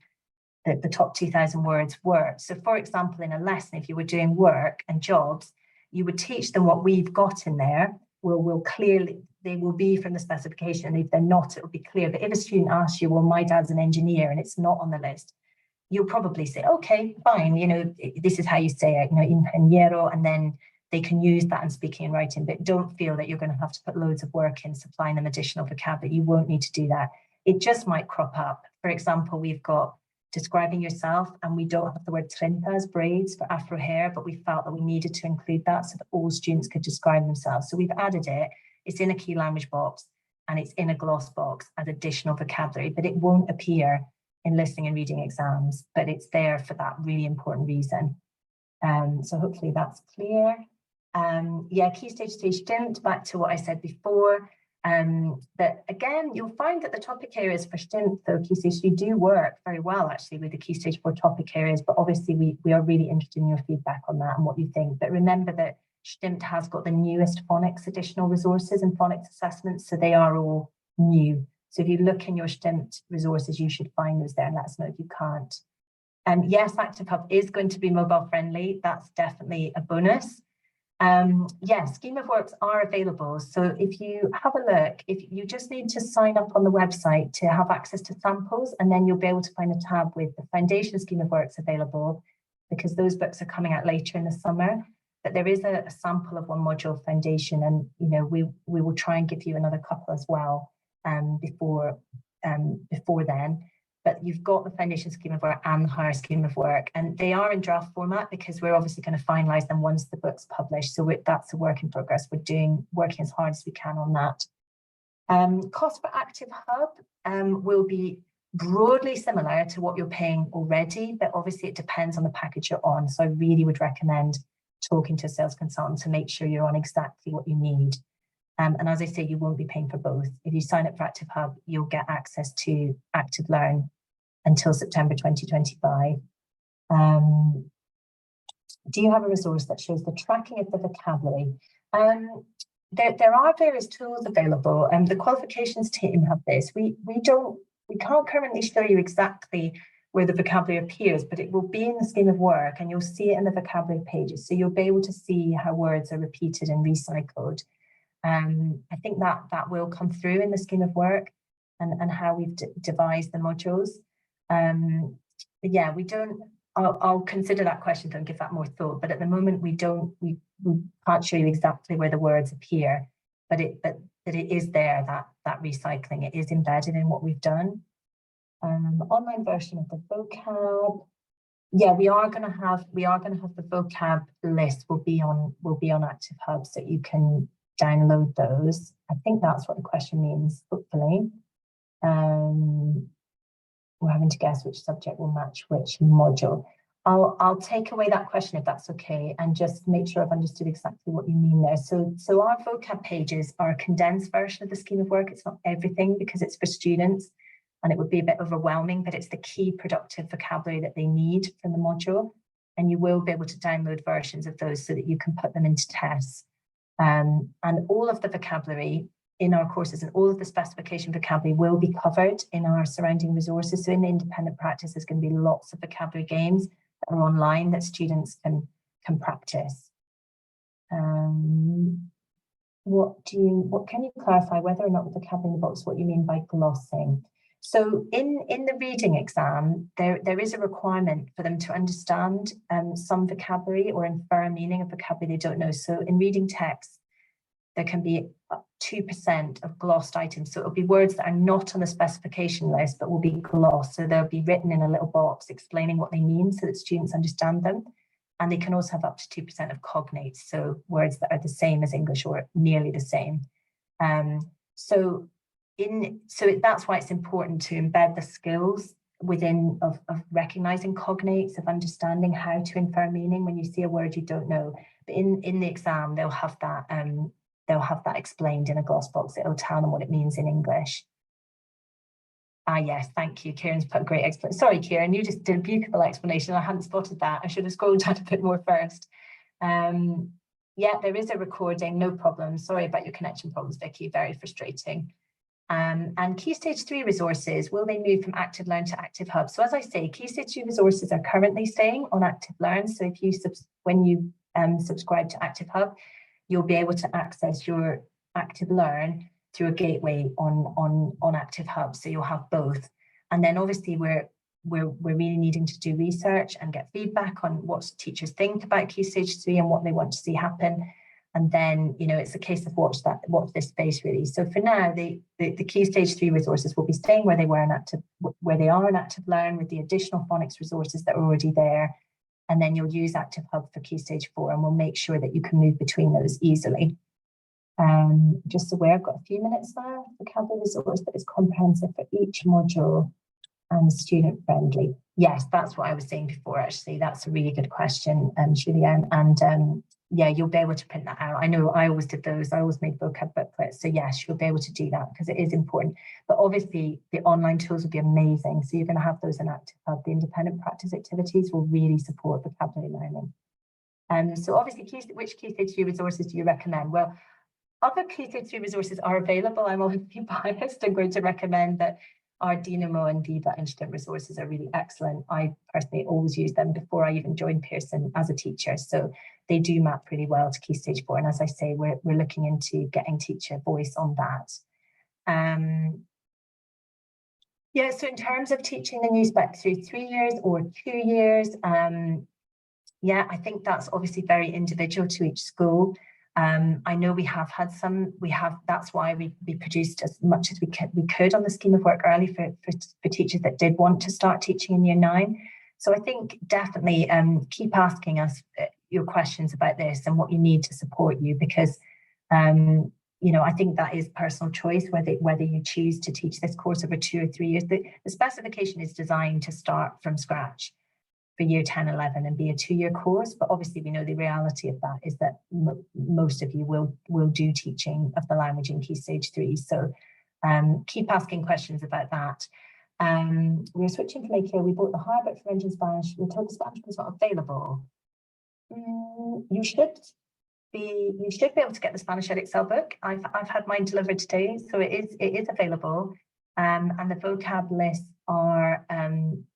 that the top 2,000 words work. So for example, in a lesson, if you were doing work and jobs, you would teach them what we've got in there, will clearly, they will be from the specification, and if they're not, it will be clear. But if a student asks you, well, my dad's an engineer and it's not on the list, you'll probably say, okay, fine, you know, this is how you say it, you know, ingeniero, and then they can use that in speaking and writing, but don't feel that you're going to have to put loads of work in supplying them additional vocabulary. You won't need to do that. It just might crop up. For example, we've got describing yourself, and we don't have the word trentas, braids, for afro hair, but we felt that we needed to include that so that all students could describe themselves. So we've added it. It's in a key language box and it's in a gloss box as additional vocabulary, but it won't appear in listening and reading exams, but it's there for that really important reason. So hopefully that's clear. Yeah, Key Stage 3 Stimmt, back to what I said before, that again, you'll find that the topic areas for Stimmt, though, Key Stage 3 do work very well actually with the Key Stage 4 topic areas, but obviously we are really interested in your feedback on that and what you think. But remember that Stimmt has got the newest phonics additional resources and phonics assessments, so they are all new. So if you look in your Stimmt resources, you should find those there, and let us know if you can't. Yes, ActiveHub is going to be mobile friendly. That's definitely a bonus. Yes, scheme of works are available. So if you have a look, if you just need to sign up on the website to have access to samples, and then you'll be able to find a tab with the foundation scheme of works available, because those books are coming out later in the summer. But there is a sample of one module foundation, and you know we will try and give you another couple as well before then. But you've got the foundation scheme of work and the higher scheme of work, and they are in draft format because we're obviously going to finalise them once the book's published. So that's a work in progress. We're working as hard as we can on that. Cost for ActiveHub will be broadly similar to what you're paying already, but obviously it depends on the package you're on. So I really would recommend talking to a sales consultant to make sure you're on exactly what you need. And as I say, you won't be paying for both. If you sign up for ActiveHub, you'll get access to ActiveLearn until September 2025. Do you have a resource that shows the tracking of the vocabulary? There are various tools available, and the qualifications team have this. We can't currently show you exactly where the vocabulary appears, but it will be in the scheme of work, and you'll see it in the vocabulary pages. So you'll be able to see how words are repeated and recycled. I think that will come through in the scheme of work and how we've devised the modules. But yeah, I'll consider that question and give that more thought. But at the moment, we can't show you exactly where the words appear, but it is there, that recycling. It is embedded in what we've done. Online version of the vocab. Yeah, we are going to have the vocab list will be on ActiveHub, so you can download those. I think that's what the question means, hopefully. We're having to guess which subject will match which module. I'll take away that question if that's okay, and just make sure I've understood exactly what you mean there. So our vocab pages are a condensed version of the scheme of work. It's not everything because it's for students and it would be a bit overwhelming, but it's the key productive vocabulary that they need from the module. And you will be able to download versions of those so that you can put them into tests. And all of the vocabulary in our courses and all of the specification vocabulary will be covered in our surrounding resources. So in the independent practice, there's going to be lots of vocabulary games that are online that students can practice. What can you clarify whether or not the vocabulary in the box, what you mean by glossing? So in the reading exam, there is a requirement for them to understand some vocabulary or infer meaning of vocabulary they don't know. So in reading text, there can be 2% of glossed items. So it'll be words that are not on the specification list, but will be glossed. So they'll be written in a little box explaining what they mean so that students understand them. And they can also have up to 2% of cognates, so words that are the same as English or nearly the same. So that's why it's important to embed the skills within of recognizing cognates, of understanding how to infer meaning when you see a word you don't know. But in the exam, they'll have that explained in a gloss box. It'll tell them what it means in English. Yes, thank you. Kieran's put a great explanation. Sorry, Kieran, you just did a beautiful explanation. I hadn't spotted that. I should have scrolled down a bit more first. Yeah, there is a recording, no problem. Sorry about your connection problems, Vicky, very frustrating. And Key Stage 3 resources, will they move from ActiveLearn to ActiveHub? So as I say, Key Stage 3 resources are currently staying on ActiveLearn. So when you subscribe to ActiveHub, you'll be able to access your Active Learn through a gateway on ActiveHub. So you'll have both. And then obviously we're really needing to do research and get feedback on what teachers think about Key Stage 3 and what they want to see happen. And then, you know, it's a case of watch this space really. So for now, the Key Stage 3 resources will be staying where they are in Active Learn with the additional phonics resources that are already there. And then you'll use ActiveHub for Key Stage 4, and we'll make sure that you can move between those easily. Just aware, I've got a few minutes there. Vocabulary resource that is comprehensive for each module and student friendly. Yes, that's what I was saying before, actually. That's a really good question, Julianne. And yeah, you'll be able to print that out. I know I always did those. I always made vocab booklets. So yes, you'll be able to do that because it is important. But obviously the online tools will be amazing. So you're going to have those in ActiveHub. The independent practice activities will really support vocabulary learning. So obviously, which Key Stage 3 resources do you recommend? Well, other Key Stage 3 resources are available. I'm obviously biased. I'm going to recommend that our Dynamo and Viva Instant resources are really excellent. I personally always use them before I even joined Pearson as a teacher. So they do map really well to Key Stage 4. And as I say, we're looking into getting teacher voice on that. Yeah, so in terms of teaching the new spec through 3 years or 2 years, yeah, I think that's obviously very individual to each school. I know we have had some, that's why we produced as much as we could on the scheme of work early for teachers that did want to start teaching in year 9. So I think definitely keep asking us your questions about this and what you need to support you, because you know, I think that is personal choice whether you choose to teach this course over 2 or 3 years. The specification is designed to start from scratch for year 10, 11 and be a 2-year course. But obviously we know the reality of that is that most of you will do teaching of the language in Key Stage 3. So keep asking questions about that. We're switching from AKO. We bought the hardbook for French and Spanish. We're told the Spanish was not available. You should be able to get the Spanish Edexcel book. I've had mine delivered today, so it is available. And the vocab lists are,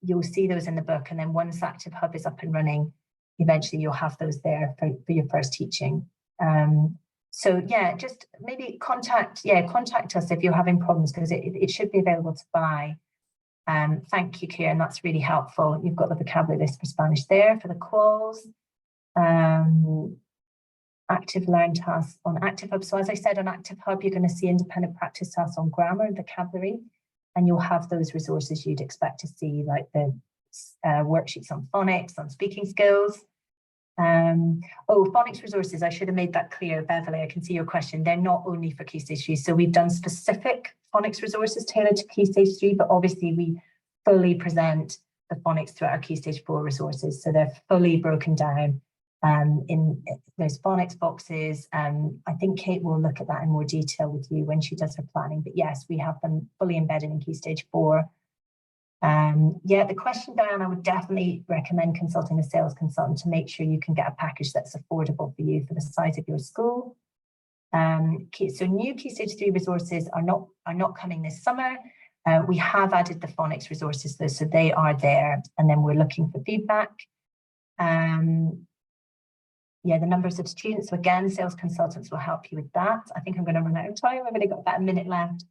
you'll see those in the book, and then once ActiveHub is up and running, eventually you'll have those there for your first teaching. So yeah, just maybe contact us if you're having problems, because it should be available to buy. Thank you, Kieran, that's really helpful. You've got the vocabulary list for Spanish there for the calls. Active Learn tasks on ActiveHub. So as I said, on ActiveHub, you're going to see independent practice tasks on grammar and vocabulary, and you'll have those resources you'd expect to see, like the worksheets on phonics, on speaking skills. Phonics resources, I should have made that clear, Beverly. I can see your question. They're not only for Key Stage 3. So we've done specific phonics resources tailored to Key Stage 3, but obviously we fully present the phonics throughout our Key Stage 4 resources. So they're fully broken down in those phonics boxes. I think Kate will look at that in more detail with you when she does her planning. But yes, we have them fully embedded in Key Stage 4. Yeah, the question, Diane, I would definitely recommend consulting a sales consultant to make sure you can get a package that's affordable for you for the size of your school. So new Key Stage 3 resources are not coming this summer. We have added the phonics resources though, so they are there, and then we're looking for feedback. Yeah, the numbers of students. So again, sales consultants will help you with that. I think I'm going to run out of time. I've only got about a minute left.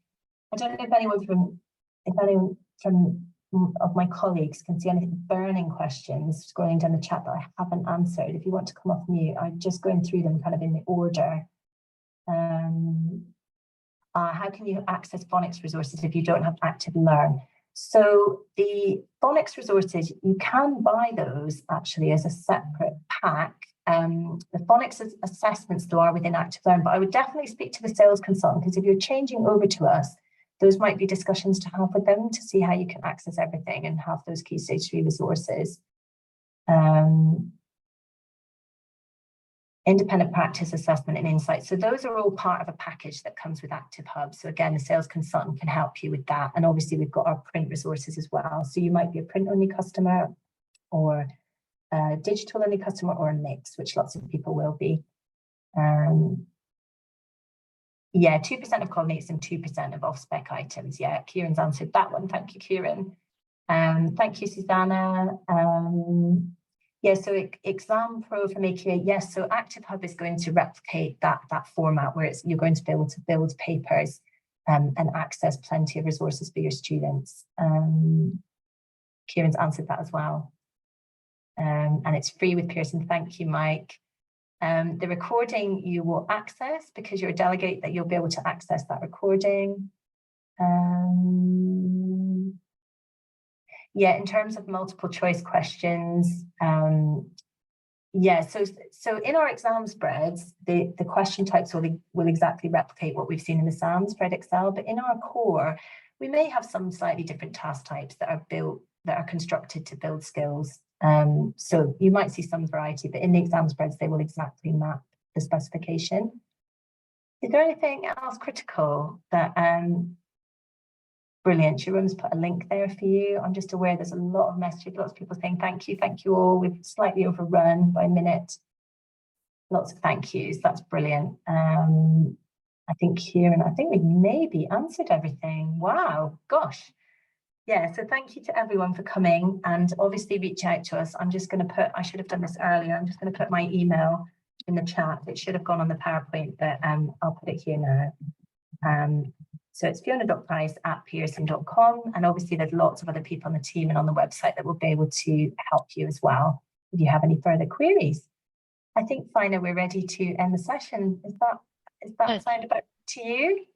I don't know if anyone of my colleagues can see anything burning questions scrolling down the chat that I haven't answered. If you want to come off mute, I'm just going through them kind of in the order. How can you access phonics resources if you don't have Active Learn? So the phonics resources, you can buy those actually as a separate pack. The phonics assessments though are within Active Learn, but I would definitely speak to the sales consultant, because if you're changing over to us, those might be discussions to have with them to see how you can access everything and have those Key Stage 3 resources. Independent practice assessment and insight. So those are all part of a package that comes with ActiveHub. So again, the sales consultant can help you with that. And obviously we've got our print resources as well. So you might be a print only customer or a digital only customer or a mix, which lots of people will be. Yeah, 2% of coordinates and 2% of off-spec items. Yeah, Kieran's answered that one. Thank you, Kieran. Thank you, Susanna. Yeah, so Exam Pro from AQA, yes, so ActiveHub is going to replicate that format where you're going to be able to build papers and access plenty of resources for your students. Kieran's answered that as well. And it's free with Pearson. Thank you, Mike. The recording you will access because you're a delegate, that you'll be able to access that recording. Yeah, in terms of multiple choice questions, yeah, so in our exam spreads, the question types will exactly replicate what we've seen in the SAM spread Excel, but in our core, we may have some slightly different task types that are constructed to build skills. So you might see some variety, but in the exam spreads, they will exactly map the specification. Is there anything else critical that, brilliant, Jerome's put a link there for you. I'm just aware there's a lot of messages, lots of people saying thank you all. We've slightly overrun by a minute. Lots of thank yous, that's brilliant. I think Kieran, I think we've maybe answered everything. Wow, gosh. Yeah, so thank you to everyone for coming, and obviously reach out to us. I'm just going to put, I should have done this earlier, I'm just going to put my email in the chat. It should have gone on the PowerPoint, but I'll put it here now. So it's fiona.price@pearson.com, and obviously there's lots of other people on the team and on the website that will be able to help you as well if you have any further queries. I think, Fiona, we're ready to end the session. Is that sound about to you?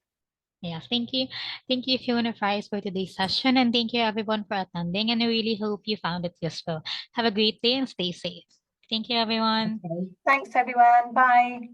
Yeah, thank you. Thank you, Fiona Price, for today's session, and thank you everyone for attending, and I really hope you found it useful. Have a great day and stay safe. Thank you, everyone. Okay. Thanks, everyone. Bye.